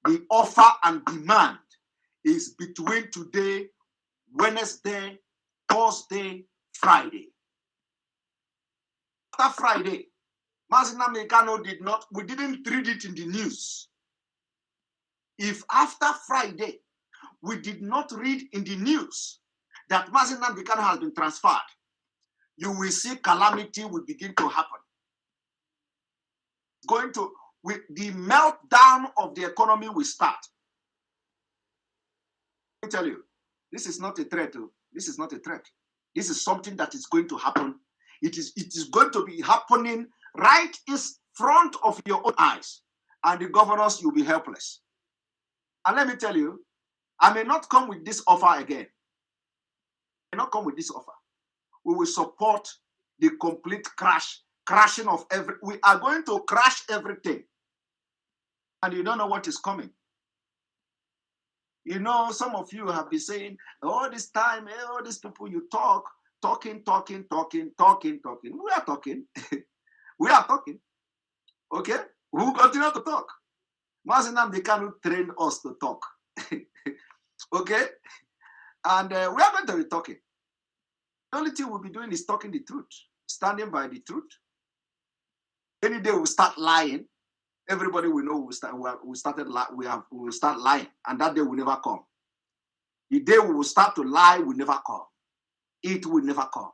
The offer and demand is between today, Wednesday, Thursday, Friday. After Friday, Mazi Nnamdi Kanu we didn't read it in the news. If after Friday, we did not read in the news that Mazi Nnamdi Kanu has been transferred, you will see calamity will begin to happen. The meltdown of the economy will start. Let me tell you, this is not a threat. This is not a threat. This is something that is going to happen. It is going to be happening right in front of your own eyes. And the governors, you'll be helpless. And let me tell you, I may not come with this offer again. I may not come with this offer. We will support the complete crashing of we are going to crash everything. And you don't know what is coming. You know, some of you have been saying, all this time, all these people you talking. We are talking. We are talking. Okay? We will continue to talk. Mazi Nnamdi Kanu trained us to talk. Okay? And we are going to be talking. The only thing we'll be doing is talking the truth, standing by the truth. Any day we start lying, everybody will know we will start lying, and that day will never come. The day we will start to lie will never come. It will never come.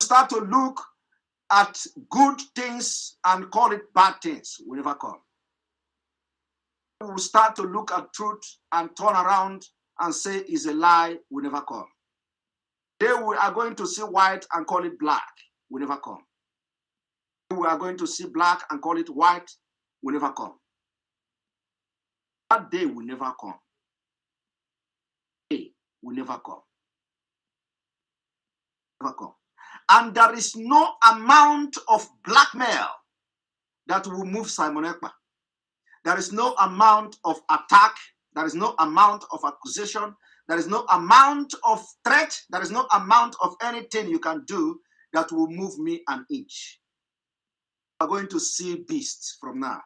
Start to look at good things and call it bad things will never come. We will start to look at truth and turn around and say it's a lie will never come. They are going to see white and call it black will never come. We are going to see black and call it white will never come. That day will never come. Day will never come. Never come. And there is no amount of blackmail that will move Simon Ekpa. There is no amount of attack. There is no amount of accusation. There is no amount of threat. There is no amount of anything you can do that will move me an inch. We are going to see beasts from now.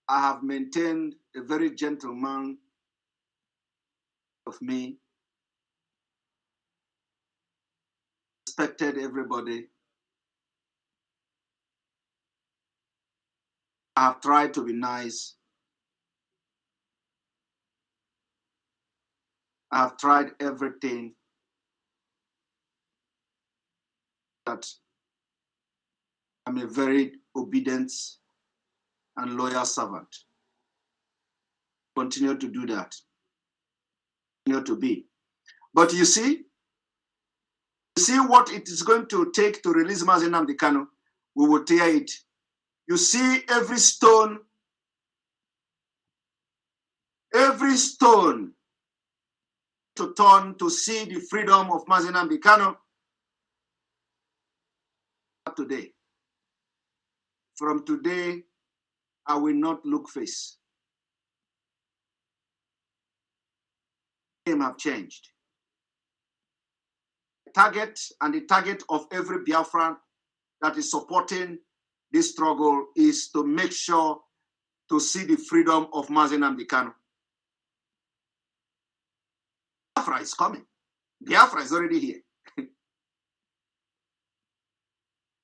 I have maintained a very gentleman of me, respected everybody. I have tried to be nice. I have tried everything that I'm a very obedient and loyal servant. Continue to do that. Continue to be. But you see what it is going to take to release Mazi Nnamdi Kanu. We will tear it. You see every stone to turn to see the freedom of Mazi Nnamdi Kanu today. From today, I will not look face. The game have changed. The target of every Biafran that is supporting this struggle is to make sure to see the freedom of Mazi Nnamdi Kanu. Biafra is coming. Biafra is already here.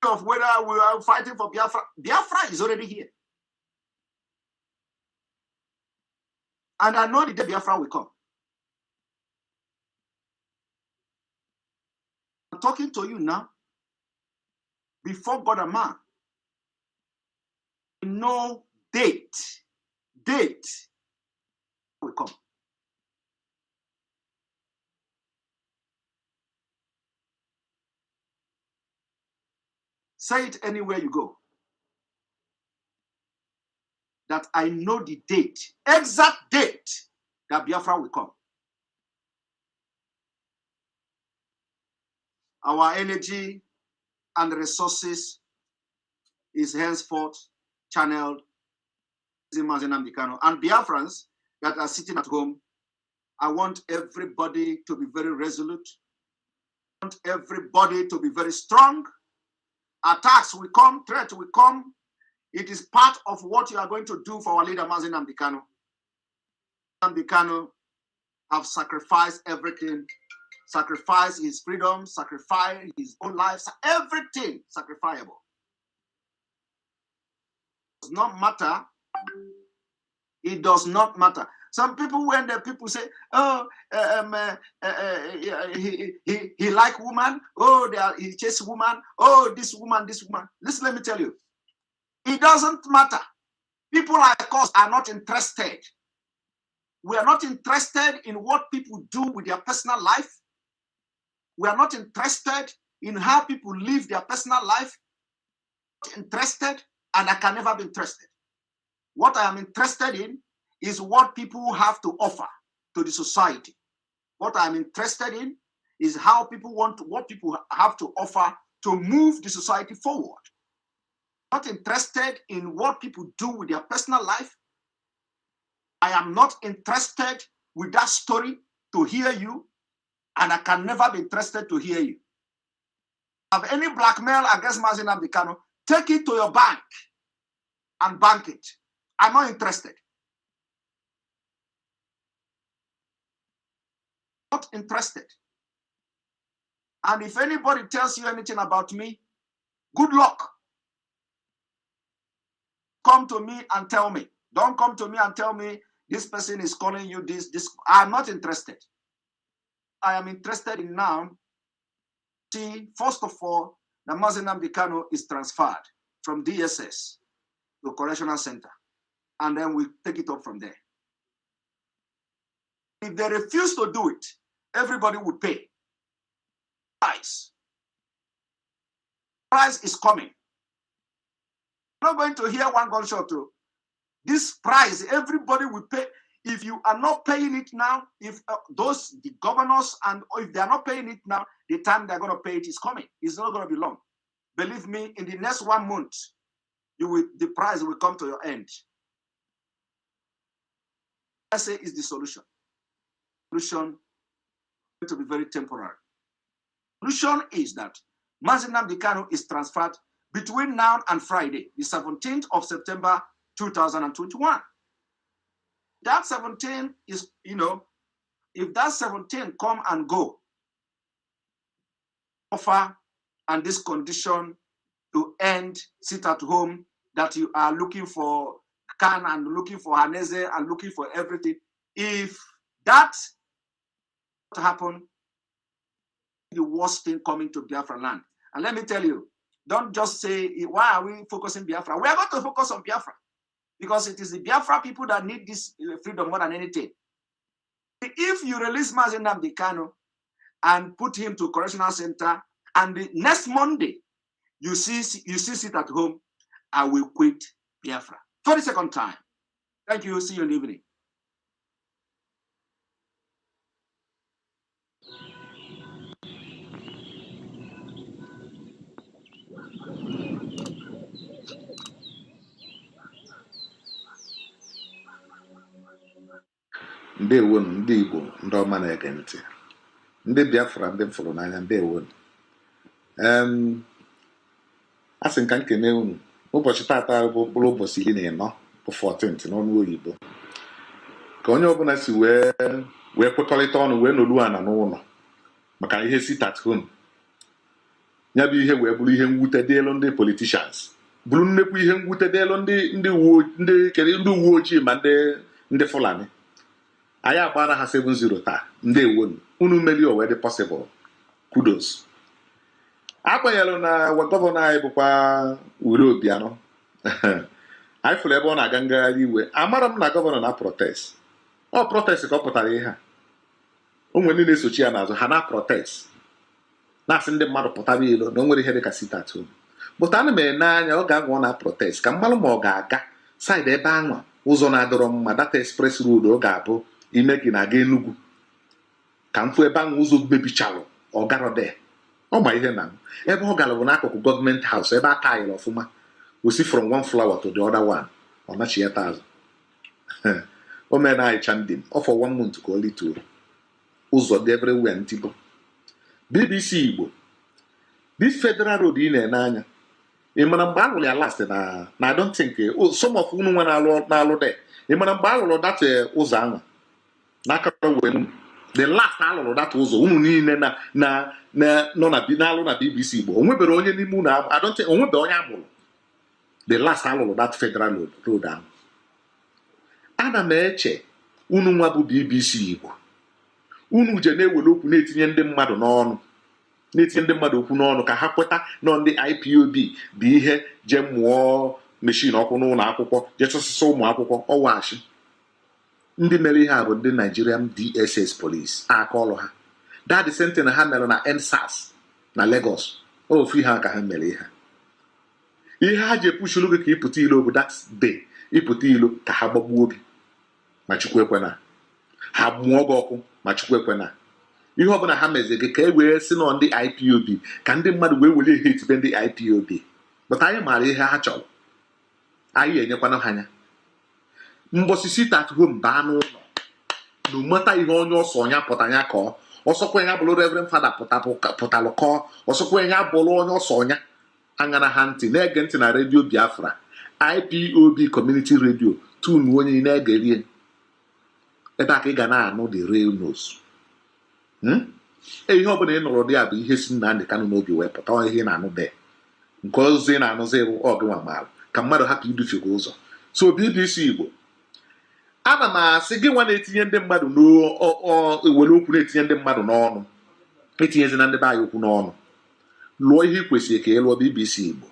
Of whether we are fighting for Biafra, Biafra is already here. And I know the day Biafra will come. I'm talking to you now. Before God and man, no date will come. Say it anywhere you go. That I know the date, exact date, that Biafra will come. Our energy and resources is henceforth channeled in Mazi Nnamdi Kanu. And Biafrans that are sitting at home, I want everybody to be very resolute. I want everybody to be very strong. Attacks will come, threats will come. It is part of what you are going to do for our leader, Mazi Nnamdi Kanu. Nnamdi Kanu have sacrificed everything, sacrificed his freedom, sacrificed his own life, everything sacrificable. It does not matter. It does not matter. Some people, when the people say, "Oh, he like woman. Oh, he chase woman. Oh, this woman, this woman." Listen, let me tell you, it doesn't matter. People like us are not interested. We are not interested in what people do with their personal life. We are not interested in how people live their personal life. I'm not interested, and I can never be interested. What I am interested in is what people have to offer to the society. What I'm interested in is how people what people have to offer to move the society forward. I'm not interested in what people do with their personal life. I am not interested with that story to hear you, and I can never be interested to hear you. Have any blackmail against Mazi Nnamdi Kanu, take it to your bank and bank it. I'm not interested. Not interested. And if anybody tells you anything about me, good luck. Come to me and tell me. Don't come to me and tell me this person is calling you this. I'm not interested. I am interested in now. See, first of all, the Mazi is transferred from DSS to Correctional Center. And then we take it up from there. If they refuse to do it, everybody would pay. Price. Price is coming. I'm not going to hear one gunshot too. This price, everybody will pay. If you are not paying it now, if the governors, and if they are not paying it now, the time they're going to pay it is coming. It's not going to be long. Believe me, in the next 1 month, the price will come to your end. I say is the solution. Solution to be very temporary. Solution is that Mazi is transferred between now and Friday, the 17th of September 2021. That 17 is, if that 17 come and go, offer and this condition to end, sit at home, that you are looking for can and looking for Haneze and looking for everything. If that happen, the worst thing coming to Biafra land. And let me tell you, don't just say, why are we focusing Biafra? We are going to focus on Biafra because it is the Biafra people that need this freedom more than anything. If you release Mazi Nnamdi Kanu and put him to Correctional Center, and the next Monday, you see sit at home, I will quit Biafra. For the second time. Thank you. See you in the evening. Ndewo ndị Igbo ndị ọma na-ege ntị, ndị Biafra ndị m fụrụ n'anya, ndewo. A sị nka nkene unu ụbọchị tata bụ mkpụrụ ụbọchị 14 bụ 14th n'ọnụ oyibo, ka onye ọbụla si wee kwekọrịta ọnụ wee nọrụ ana n'ụlọ maka ihe sit at home. Ya bụ ihe wee bụrụ ihe mwute dịelu ndị politicians, bụrụ nnekwu ihe mwute dịelu ndị uwe ojii ma ndị Fulani. Anyị agbara ha 7-0 taa. Ndewo unu meli o wee dị possible. Kudos. Akwanyelụ na gọvanọ anyị bụkwa Ure Obianọ. Anyị fụrụ ebe ọ na-aga ngagharị iwe. Amara m na gọvanọ na protest. Ọ protest ka ọ pụtara ihe a. O nwere ndị na-esochi ya n'azụ, ha na protest. Na-asị ndị mmadụ pụtara ilo na o nwere ihe dị ka sit at home. Bụta ana m ene anya ọ ga-agwa na protest ka mmalụ ma ọ ga-aga side ebe anwa ụzọ na-adọrọ mma, data express road ọ ga-abụ ime gị na-aga Enugu ka mfụ ebe ahụ ụzọ mebichalụ ọ garọde. Ọ ma ihe na ebe ọ gara bụ n'akụkụ gọọmenti haus ebe a tayịrị ọfụma, osi from one flower to the other one, ọ nachieta azụ. O mere na anyị chandim ọ for 1 month ka ọ lituo ụzọ dị everywhere ntibo. BBC Igbo, this federal road ị na-ene anya, ị mara mgbe a lụrụ ya last na I don't think some of unu nwe na-alụ de. Ị mara mgbe a lụrụ dat ụzọ ahụ n'aka wee the last a lụrụ dat ụzọ unu niile nọ na-alụ na BBC Igbo, onwebere onye n'ime unu, I don't think onwebe onye amụrụ the last a lụrụ dat federal road ahụ. Ana m eche unu nwa bụ BBC Igbo, unu je na-ewere okwu na-etinye ndị mmadụ okwu n'ọnụ ka ha kweta na ndị IPOB bụ ihe je mụọ meshin ọkụ n'ụlọ akwụkwọ, je chọsịsa ụmụ akwụkwọ ọwachi. Ndị mere ihe a bụ ndị Nigerian DSS police aka ọlụ ha. That the same thing ha mere na NSAS na Lagos. Ofu ihe ka ha mere ihe ha je pushuru gị ka ịpụta ilo bụ that day ịpụta ilo ka ha gbagbuo gị ma Chukwu ekwena, ha mụọ gị ọkụ ma Chukwu ekwena. Ihe ọbụla ha mezie gị ka e wee si nọ ndị IPOB, ka ndị mmadụ wee were ihe etibe ndị IPOB. But anyị maara ihe ha chọrọ, anyị enyekwana ha anya. Mbosi sit at home baa n'ụlọ na ụmata ihe onye ọsọ ọnya pụtanya kọọ, ọsọkwa ya bụrụ Reverend Fada pụtalụ kọọ, ọsọkwa ya bụrụ onye ọsọ ọnya aṅara ha ntị na-ege ntị na redio Biafra IPOB Community Radio tunu onye na-ege rie ebe a ka ị ga na-anụ the real news. ihe ọ bụla ị nụrụ dị ya bụ ihe si Nnamdi Kanu n'obi wee pụta ihe ị na-anụbe nke ọzọ ị na-anụzi bụ ọgụnwa maalụ ka mmadụ hapụ idufe gị ụzọ. So BBC Igbo, ana m asị gị nwa na-etinye ndị mmadụ were okwu na-etinye ndị mmadụ n'ọnụ, etinyezi na ndị be anyị okwu n'ọnụ, lụọ ihe ị kwesịrị ka ị lụọ BBC Igbo.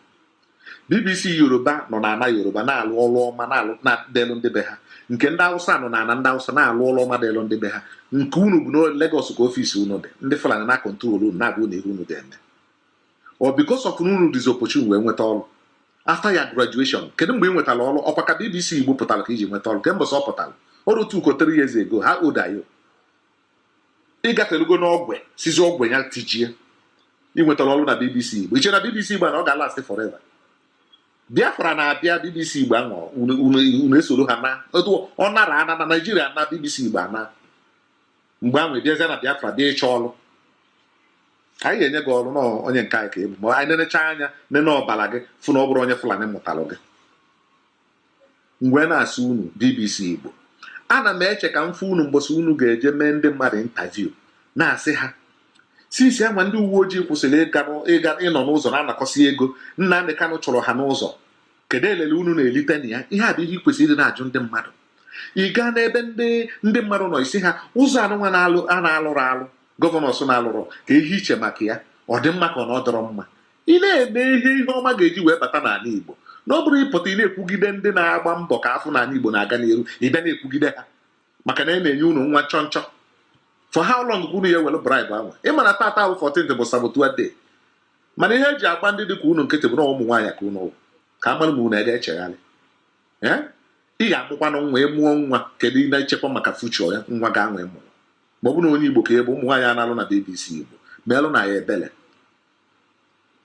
BBC Yoruba nọ n'ana Yoruba na-alụ ọrụ ọma na-delụ ndị be ha, nke ndị Hausa nọ n'ana ndị Hausa na-alụ ọrụ ọma delụ ndị be ha, nke unu bụ na Lagos ka ofisi unu dị, ndị Fulani na kọntrol unu na-agụ na ihe unu ga-eme. Or because of unu this opportunity wee nweta ọrụ after your graduation. Kedu mgbe ị nwetara ọrụ? Ọkwa ka BBC Igbo pụtara ka iji nweta ọrụ? Kemgbe ọ pụtara ọrụ 2 or 3 years ago. How old are you? Ị gafelugo n'ọgwe sizi ọgwe ya tijie ị nwetara ọrụ na BBC Igbo. Iche na BBC Igbo na ọ ga-last forever. Biafra na-abịa BBC Igbo ahụ unu esoro ha na ọ nara ana na Nigeria na BBC Igbo ana mgbe ahụ ebiazie na Biafra dị ịchọ ọrụ. Anyị ga-enye gị ọrụ na onye nke anyị ka ebu, ma anyị nenecha anya nene ọbara gị fụ na ọ bụrụ onye Fulani mụtalụ gị. Mgbe na-asị unu BBC Igbo, ana m eche ka m fụ unu mgbọsị unu ga-eje mee ndị mmadụ intaviu na-asị ha sisi ama ndị uwe ojii kwụsịrị ịnọ n'ụzọ na-anakọsị ego Nnamdi Kanu chọrọ ha n'ụzọ, kedu elele unu na-elite na ya? Ihe a bụ ihe kwesịrị ịdị na-ajụ ndị mmadụ. Ị gaa n'ebe ndị mmadụ nọ isi ha ụzọ anụnwa a na-alụrụ alụ gọvanọs na-alụrụ ka ihe iche maka ya ọ dị mma ka ọ dọrọ mma. Ị na-eme ihe ọma ga-eji wee bata n'ala Igbo, na ọ bụrụ ịpụta ị na-ekwugide ndị na-agba mbọ ka afọ n'ala Igbo na-aga n'iru, ị bịa na-ekwugide ha maka na a na-enye unu nwa chọnchọ. For how long ka unu ya ewere bribe ahụ? Ị ma na tata ahụ 14th bụ Sabotua Day, mana ihe eji agba ndị dị ka unu nkịtị bụ na ụmụ nwaanyị ka unu ka amalụ ma unu ga-echegharị. Ị ga-amụkwanụ nwa ịmụọ nwa, kedu ị na-echekwa maka fuchọ ya nwa ga-anwa ịmụrụ? Ma ọ bụ na onye Igbo ka ebe ụmụ nwaanyị analụ na BBC Igbo meelụ na ya ebele.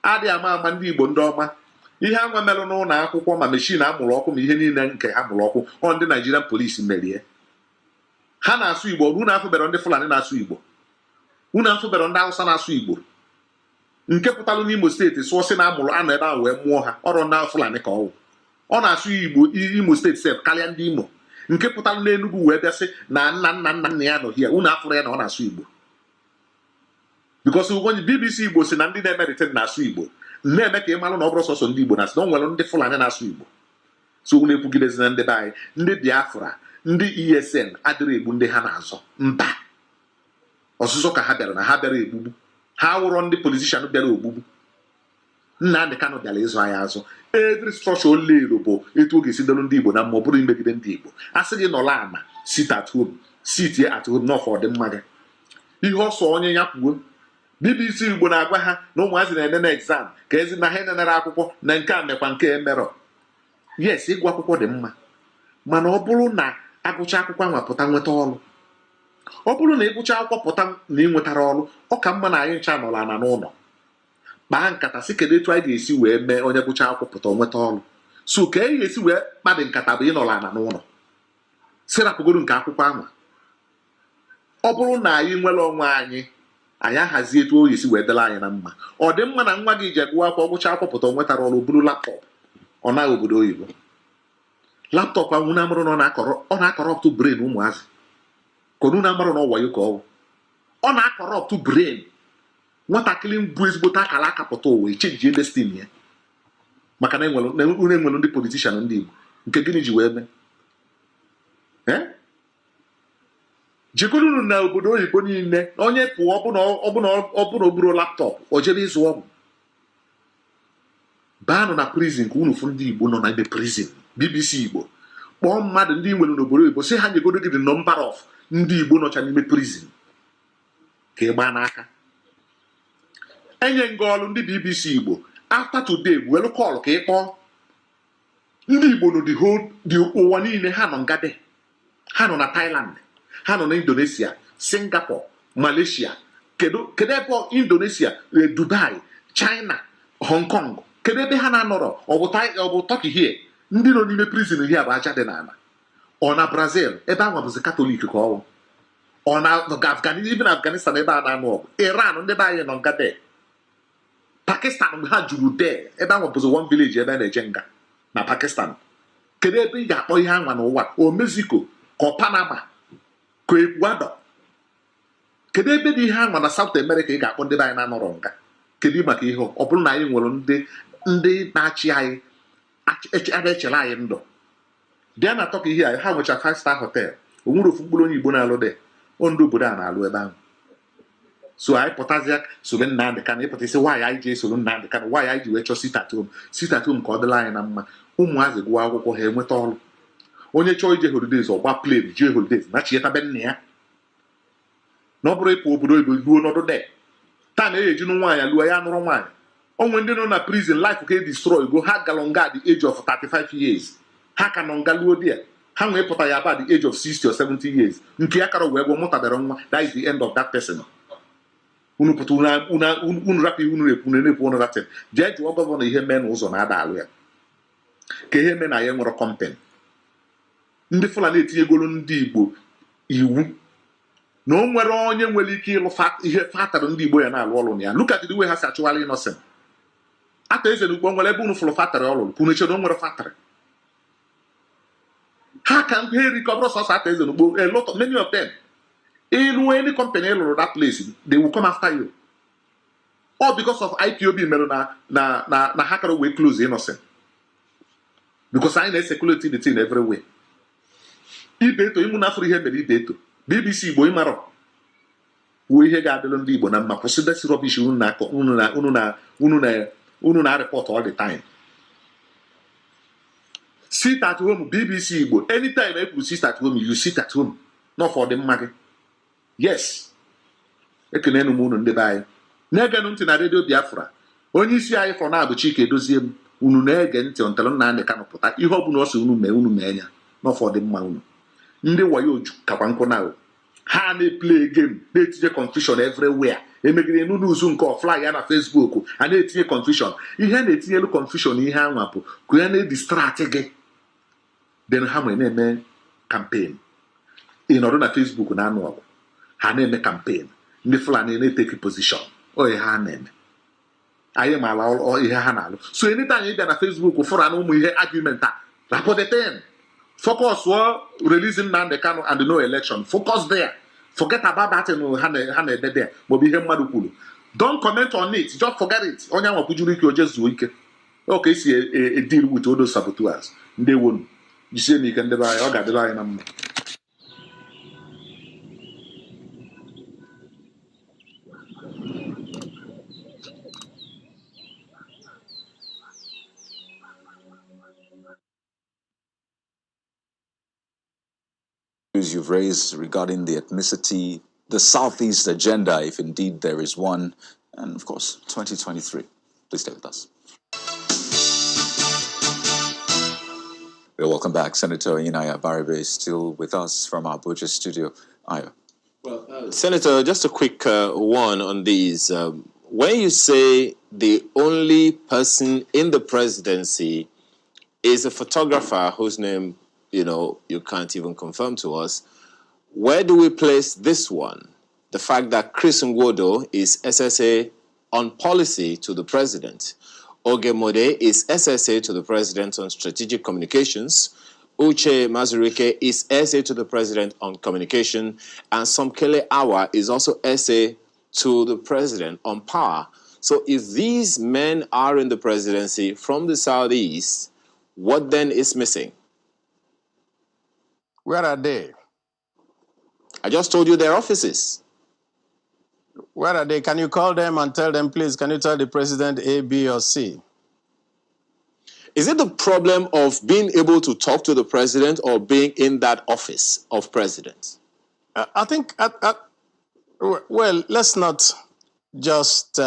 Adị ama ndị Igbo ndị ọma ihe anwa melụ n'ụlọ akwụkwọ ma meshin amụrụ ọkụ ma ihe niile nke ha mụrụ ọkụ ọ ndị Nigerian polisi merie. Ha na-asụ Igbo, unu afụbere ndị Fulani na-asụ Igbo, unu afụbere ndị Hausa na-asụ Igbo, nke pụtalụ n'Imo steeti sụọsị na amụrụ anọ ebe ahụ wee mụọ ha ọrụ ndị Fulani ka ọ na-asụ Igbo Imo steeti sef karịa ndị Imo, nke pụtalụ n'Enugu wee bịasị na nna ya nọ hia, unu afụrụ ya na ọ na-asụ Igbo. Because onye BBC Igbo si na ndị na-emeritin na-asụ Igbo na-eme ka ị malụ na ọ bụrụ sọsọ ndị Igbo na-asị na ọ nwere ndị Fulani na-asụ Igbo. So unu ekwugidezi na ndị be anyị, ndị Biafra, ndị ESN adịrị egbu ndị ha na-azọ mba ọzụzọ ka ha bịara na ha bịara egbugbu ha wụrọ ndị politishan bịara ogbugbu. Nnamdi Kanu bịara ịzụ anyị azụ. Every structure olero bụ etu ọ ga-esi dolu ndị Igbo na mma ọ bụrụ imegide ndị Igbo. A sị gị nọla ama sit at home n'ọfọ ọdịmma gị. Ihe ọsọ onye ya kwuo. BBC Igbo na-agwa ha na ụmụazị na-ene na exam ka ezi na ha enenere akwụkwọ na nke a mekwa nke emerọ. Yes, ịgụ akwụkwọ dị mma, mana ọ bụrụ na agụcha akwụkwọ nwa pụta nweta ọrụ, ọ bụrụ na ịgụcha akwụkwọ pụta na ị nwetara ọrụ, ọ ka mma na anyị ncha nọrọ ana n'ụlọ kpaa nkata si kedu etu anyị ga-esi wee mee onye gụcha akwụkwọ pụta nweta ọrụ. So ka anyị ga-esi wee kpadị nkata bụ ịnọrọ ana n'ụlọ sirapụgoro nke akwụkwọ ahụ. Ọ bụrụ na anyị nwere onwe anyị ahazi etu o ga-esi wee dela anyị na mma. Ọ dị mma na nwa gị ji agụwa akwụkwọ gụcha akwụkwọ pụta nwetara ọrụ bụrụ laptọpụ ọ naghị obodo oyibo. Laptọpụ ahụ na amụrụ na ọ na-akọrọptụ brain ụmụazị konu na amụrụ na ọwayo ka ọ na-akọrọptụ brain nwatakịrị mbụ ezigbote akara aka pụta ụwa echenji destin ya maka na enwere ndị politishan ndị Igbo nke gịnị ji wee mee. Jikọrọ na obodo oyibo niile onye pụọ ọbụna oburu laptọpụ o jebe ịzụ ọgwụ baanụ na prison ka unu fụ ndị Igbo nọ na ebe prison. BBC Igbo kpọọ mmadụ ndị nwere n'obodo Igbo sị ha nyegodo gị the number of ndị Igbo nọcha n'ime prison ka ị gbaa n'aka. Enye nga ọrụ ndị BBC Igbo after today welu kọlụ ka ị kpọọ ndị Igbo nọ dị ụwa niile. Ha nọ ngade, ha nọ na Thailand, ha nọ na Indonesia, Singapore, Malaysia, kedu ebe Indonesia, Dubai, China, Hong Kong, kedu ebe ha na-anọrọ? Ọ bụ Turkey here. Ndị nọ n'ime prison here bụ aja dị n'ala. Ọ na Brazil ebe ahụ bụzi Katọlik ka ọ na Afghanistan ebe a na-anụ ọgụ, Iran ndị be anyị nọ nga de, Pakistan mgbe ha juru de ebe ahụ bụzi one village ebe a na-eje nga na Pakistan. Kedu ebe ị ga-akpọ ihe anwa n'ụwa? O Mexico ka ọ Panama ka Ecuador kedu ebe dị ihe a na South America ị ga-akpọ ndị be anyị na-anọrọ nga kedu maka ihe ọ bụrụ na anyị nwere ndị na-achị anyị echela anyị ndụ bịa na Turkey ihe ha nwecha 5-star hotel o nwere ofu mkpụrụ onye Igbo na-alụ dị ndị obodo a na-alụ ebe ahụ so anyị pụtazịa soro Nnamdị Kanụ ịpụta isi nwaanyị anyị ji esoro Nnamdị Kanụ nwaanyị anyị ji wee chọọ sit at home ka ọ dịla anyị na mma ụmụazị gụọ akwụkwọ ha enweta ọrụ onye chọọ ije holidays ọgba plane jee holidays na chietabe nna ya na ọ bụrụ ịpụ obodo oyibo luo n'ọdụ de taa na-ejinu nwaanyị lụọ ya nụrụ nwaanyị onwe ndị nọ na prison life ka e destroy go ha galọ nga at the age of 35 years ha ka nọ nga luo di ya ha nwee pụta ya ba at the age of 60 or 70 years nke ya kara wee gwọ mụtabara nwa that is the end of that person. Unu pụta unu rapụ ihe unu na-ekwu ụnụ datin jee jụọ gọvanọ ihe mee n'ụzọ na-ada alụ ya ka ihe mee na ya nwere kọmpen ndị Fulani etinyegolu ndị Igbo iwu na o nwere onye nwere ike ịlụ ihe fatara ndị Igbo ya na-alụ ọrụ na ya look at the way ha si achụgharị Innocent ata eze na Ugbo nwere ebe unu fụrụ fatara ọlụrụ kwunu eche na o nwere fatara ha ka nkwa eri ka ọ bụrụ sọsọ ata eze na Ugbo a lot of many of them ịlụ any company ịlụrụ that place they will come after you all because of IPOB merụ na ha kara wee close Innocent because anyị na-esekuleti the thing everywhere Ideto ịmụ n'afọ ihe mere Ideto BBC Igbo ịmarọ wuo ihe ga-adịlụ ndị Igbo na mma kwụsị desi rubbish unu na report all the time. Sit at home BBC Igbo anytime I could sit at home you sit at home not for the mma gị yes ekenenu m unu ndị be anyị na-ege ntị na redio Biafra onye isi anyị fọ na-abụ Chike Edozie m unu na-ege ntị ntụrụ Nnamdị Kanụ pụta ihe ọ bụla ọ sị unu mee ya n'ọfọ dị mma unu ndị wayo kakwa nkụ na ha na-play game na-etinye confusion everywhere emegide n'ụzọ nke ọfly ya na Facebook a na-etinye confusion ihe na-etinyelu confusion ihe anwa bụ ka ya na-edistract gị then ha nwere na-eme campaign ị nọrọ na Facebook na anụ ọgụ ha na-eme campaign ndị Fulani na-eteki position oye ha na-eme anyị maala ihe ha na-alụ so anytime anyị bịa na Facebook fụrụ na ụmụ ihe argument a rapụ the thing focus on releasing Nnamdị Kanụ and no election focus there forget about that ha na-ede there maọbụ ihe mmadụ kwuru don't comment on it just forget it onye anwa kwujuru ike oje zuo ike oke isi deal with all those saboteurs ndị wonu jisie n'ike ndị be anyị ọ ga-adịrị anyị na mma. You've raised regarding the ethnicity, the Southeast agenda, if indeed there is one, and of course, 2023. Please stay with us. Welcome back. Senator Inaya Baribe is still with us from our Abuja studio. Ayo. Well, Senator, just a quick one on these. When you say the only person in the presidency is a photographer whose name you can't even confirm to us, where do we place this one? The fact that Chris Nwodo is SSA on policy to the president. Oge Mode is SSA to the president on strategic communications. Uche Mazurike is SA to the president on communication. And Somkele Awa is also SA to the president on power. So if these men are in the presidency from the Southeast, what then is missing? Where are they? I just told you their offices. Where are they? Can you call them and tell them, please, can you tell the president A, B, or C? Is it the problem of being able to talk to the president or being in that office of president? I think, well, let's not just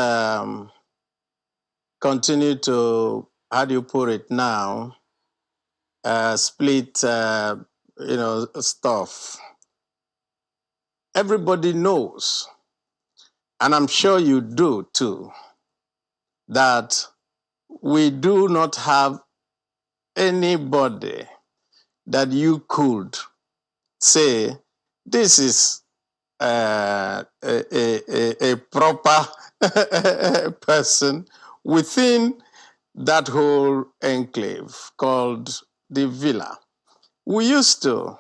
continue to, how do you put it now, split, stuff. Everybody knows, and I'm sure you do too, that we do not have anybody that you could say this is a proper person within that whole enclave called the villa. We used to,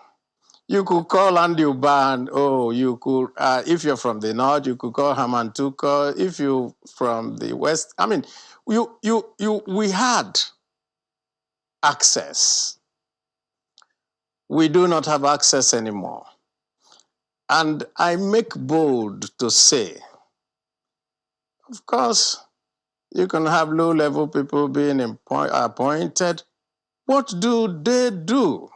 You could call Andy Uban. Oh, you could, if you're from the north, you could call Haman Tuko. If you from the west, I mean, we had access. We do not have access anymore. And I make bold to say, of course, you can have low-level people being appointed. What do they do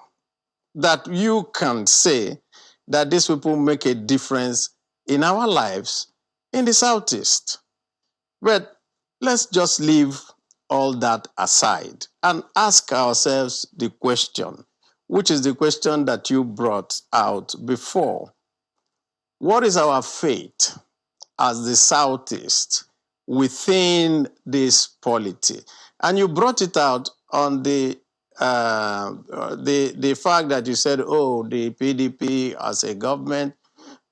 that you can say that these people make a difference in our lives in the Southeast? But let's just leave all that aside and ask ourselves the question, which is the question that you brought out before. What is our fate as the Southeast within this polity? And you brought it out on the fact that you said, oh, the PDP as a government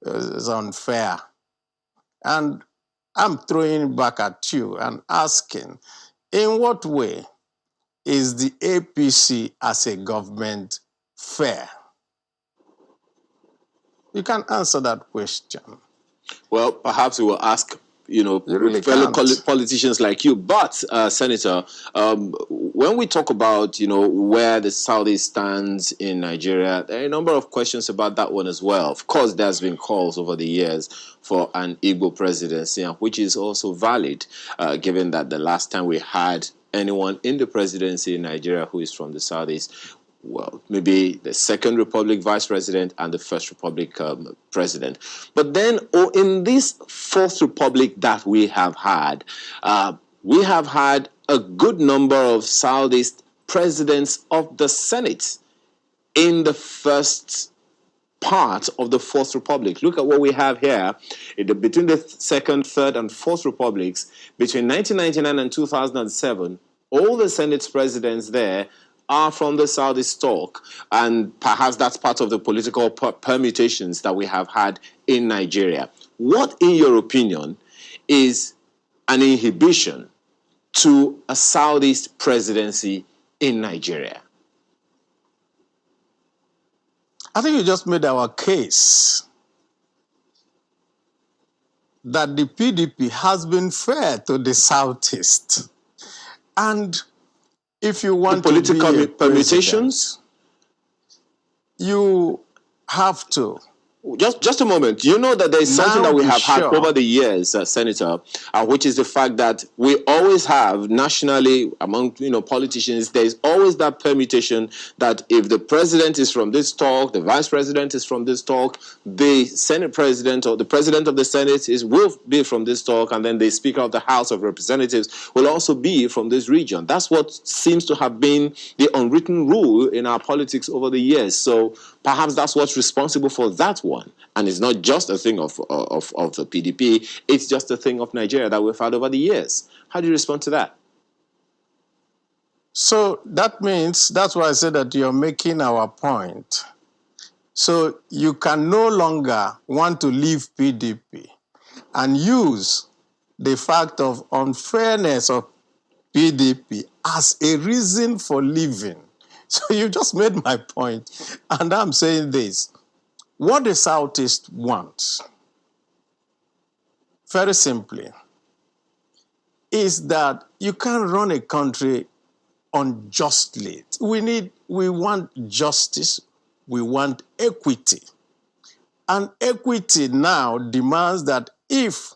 is unfair. And I'm throwing back at you and asking, in what way is the APC as a government fair? You can answer that question. Well, perhaps we will ask, really fellow can't. politicians like you. But, Senator, when we talk about, where the Southeast stands in Nigeria, there are a number of questions about that one as well. Of course, there's been calls over the years for an Igbo presidency, which is also valid, given that the last time we had anyone in the presidency in Nigeria who is from the Southeast, well, maybe the Second Republic Vice President and the First Republic President. But then in this Fourth Republic that we have had a good number of Southeast presidents of the Senate in the first part of the Fourth Republic. Look at what we have here. Between the Second, Third, and Fourth Republics, between 1999 and 2007, all the Senate presidents there are from the Southeast stock, and perhaps that's part of the political permutations that we have had in Nigeria. What, in your opinion, is an inhibition to a Southeast presidency in Nigeria? I think you just made our case that the PDP has been fair to the Southeast. And if you want the political to be permutations, you have to. Just a moment. You know that there is something that we have had over the years, Senator, which is the fact that we always have nationally among politicians. There is always that permutation that if the president is from this talk, the vice president is from this talk, the Senate president or the president of the Senate will be from this talk, and then the Speaker of the House of Representatives will also be from this region. That's what seems to have been the unwritten rule in our politics over the years. So perhaps that's what's responsible for that one. And it's not just a thing of the PDP, it's just a thing of Nigeria that we've had over the years. How do you respond to that? So that means, that's why I said that you're making our point. So you can no longer want to leave PDP and use the fact of unfairness of PDP as a reason for leaving. So you just made my point. And I'm saying this. What the Southeast wants, very simply, is that you can't run a country unjustly. We want justice, we want equity. And equity now demands that if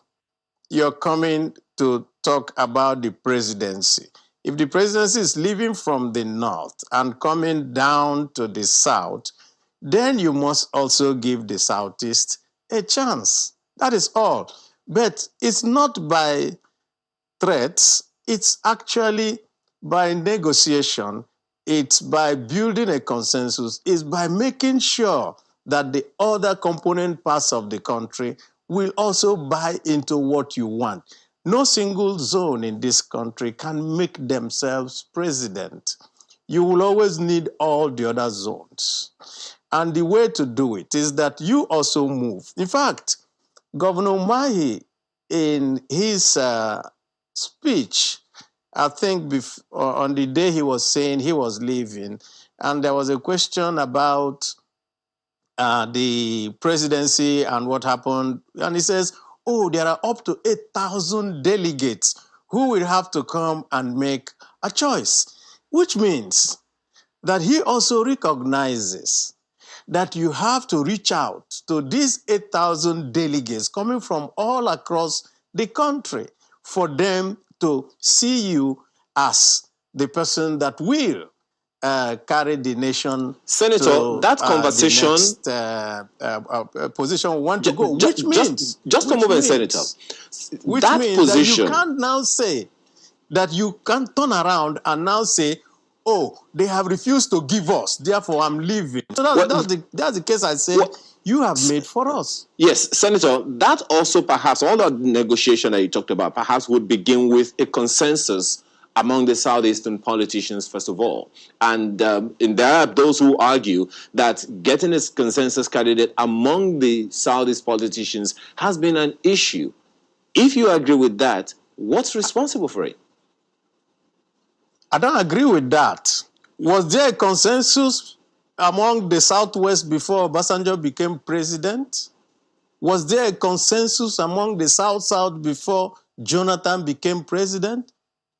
you're coming to talk about the presidency, if the presidency is leaving from the north and coming down to the south, then you must also give the Southeast a chance. That is all. But it's not by threats. It's actually by negotiation. It's by building a consensus. It's by making sure that the other component parts of the country will also buy into what you want. No single zone in this country can make themselves president. You will always need all the other zones. And the way to do it is that you also move. In fact, Governor Mahi, in his speech, I think on the day he was saying he was leaving, and there was a question about the presidency and what happened. And he says, oh, there are up to 8,000 delegates who will have to come and make a choice, which means that he also recognizes that you have to reach out to these 8,000 delegates coming from all across the country for them to see you as the person that will carry the nation Senator, to that conversation, the next position we want to go, which means... Just a moment, Senator. Which that means position, that you can't now say that you can't turn around and now say, oh, they have refused to give us, therefore I'm leaving. So that's the case I said you have made for us. Yes, Senator, that also perhaps, all the negotiation that you talked about, perhaps would begin with a consensus among the Southeastern politicians, first of all. And there are those who argue that getting a consensus candidate among the Southeast politicians has been an issue. If you agree with that, what's responsible for it? I don't agree with that. Was there a consensus among the Southwest before Obasanjo became president? Was there a consensus among the South-South before Jonathan became president?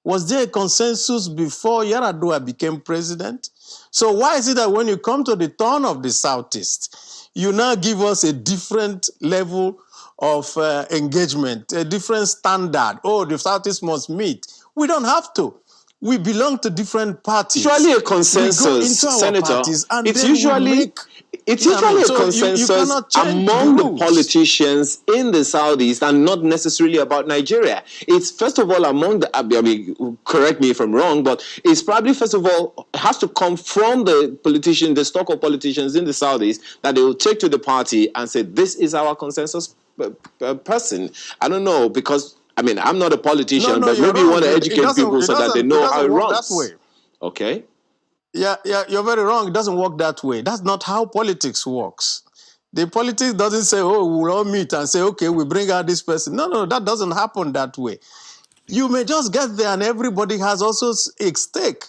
Was there a consensus before Yar'Adua became president? So why is it that when you come to the turn of the Southeast, you now give us a different level of engagement, a different standard? Oh, the Southeast must meet. We don't have to. We belong to different parties. Usually a consensus, we go into our Senator. parties and It's then usually... we make... It's usually a consensus among the politicians in the Southeast and not necessarily about Nigeria. It's first of all among the, I mean, correct me if I'm wrong, but it's probably first of all has to come from the politicians, the stock of politicians in the Southeast that they will take to the party and say, this is our consensus person. I don't know, because, I mean, I'm not a politician, but maybe you want to educate people so that they know how it runs. That way. Okay. Yeah, you're very wrong. It doesn't work that way. That's not how politics works. The politics doesn't say, oh, we'll all meet and say, okay, we bring out this person. No, that doesn't happen that way. You may just get there and everybody has also a stake.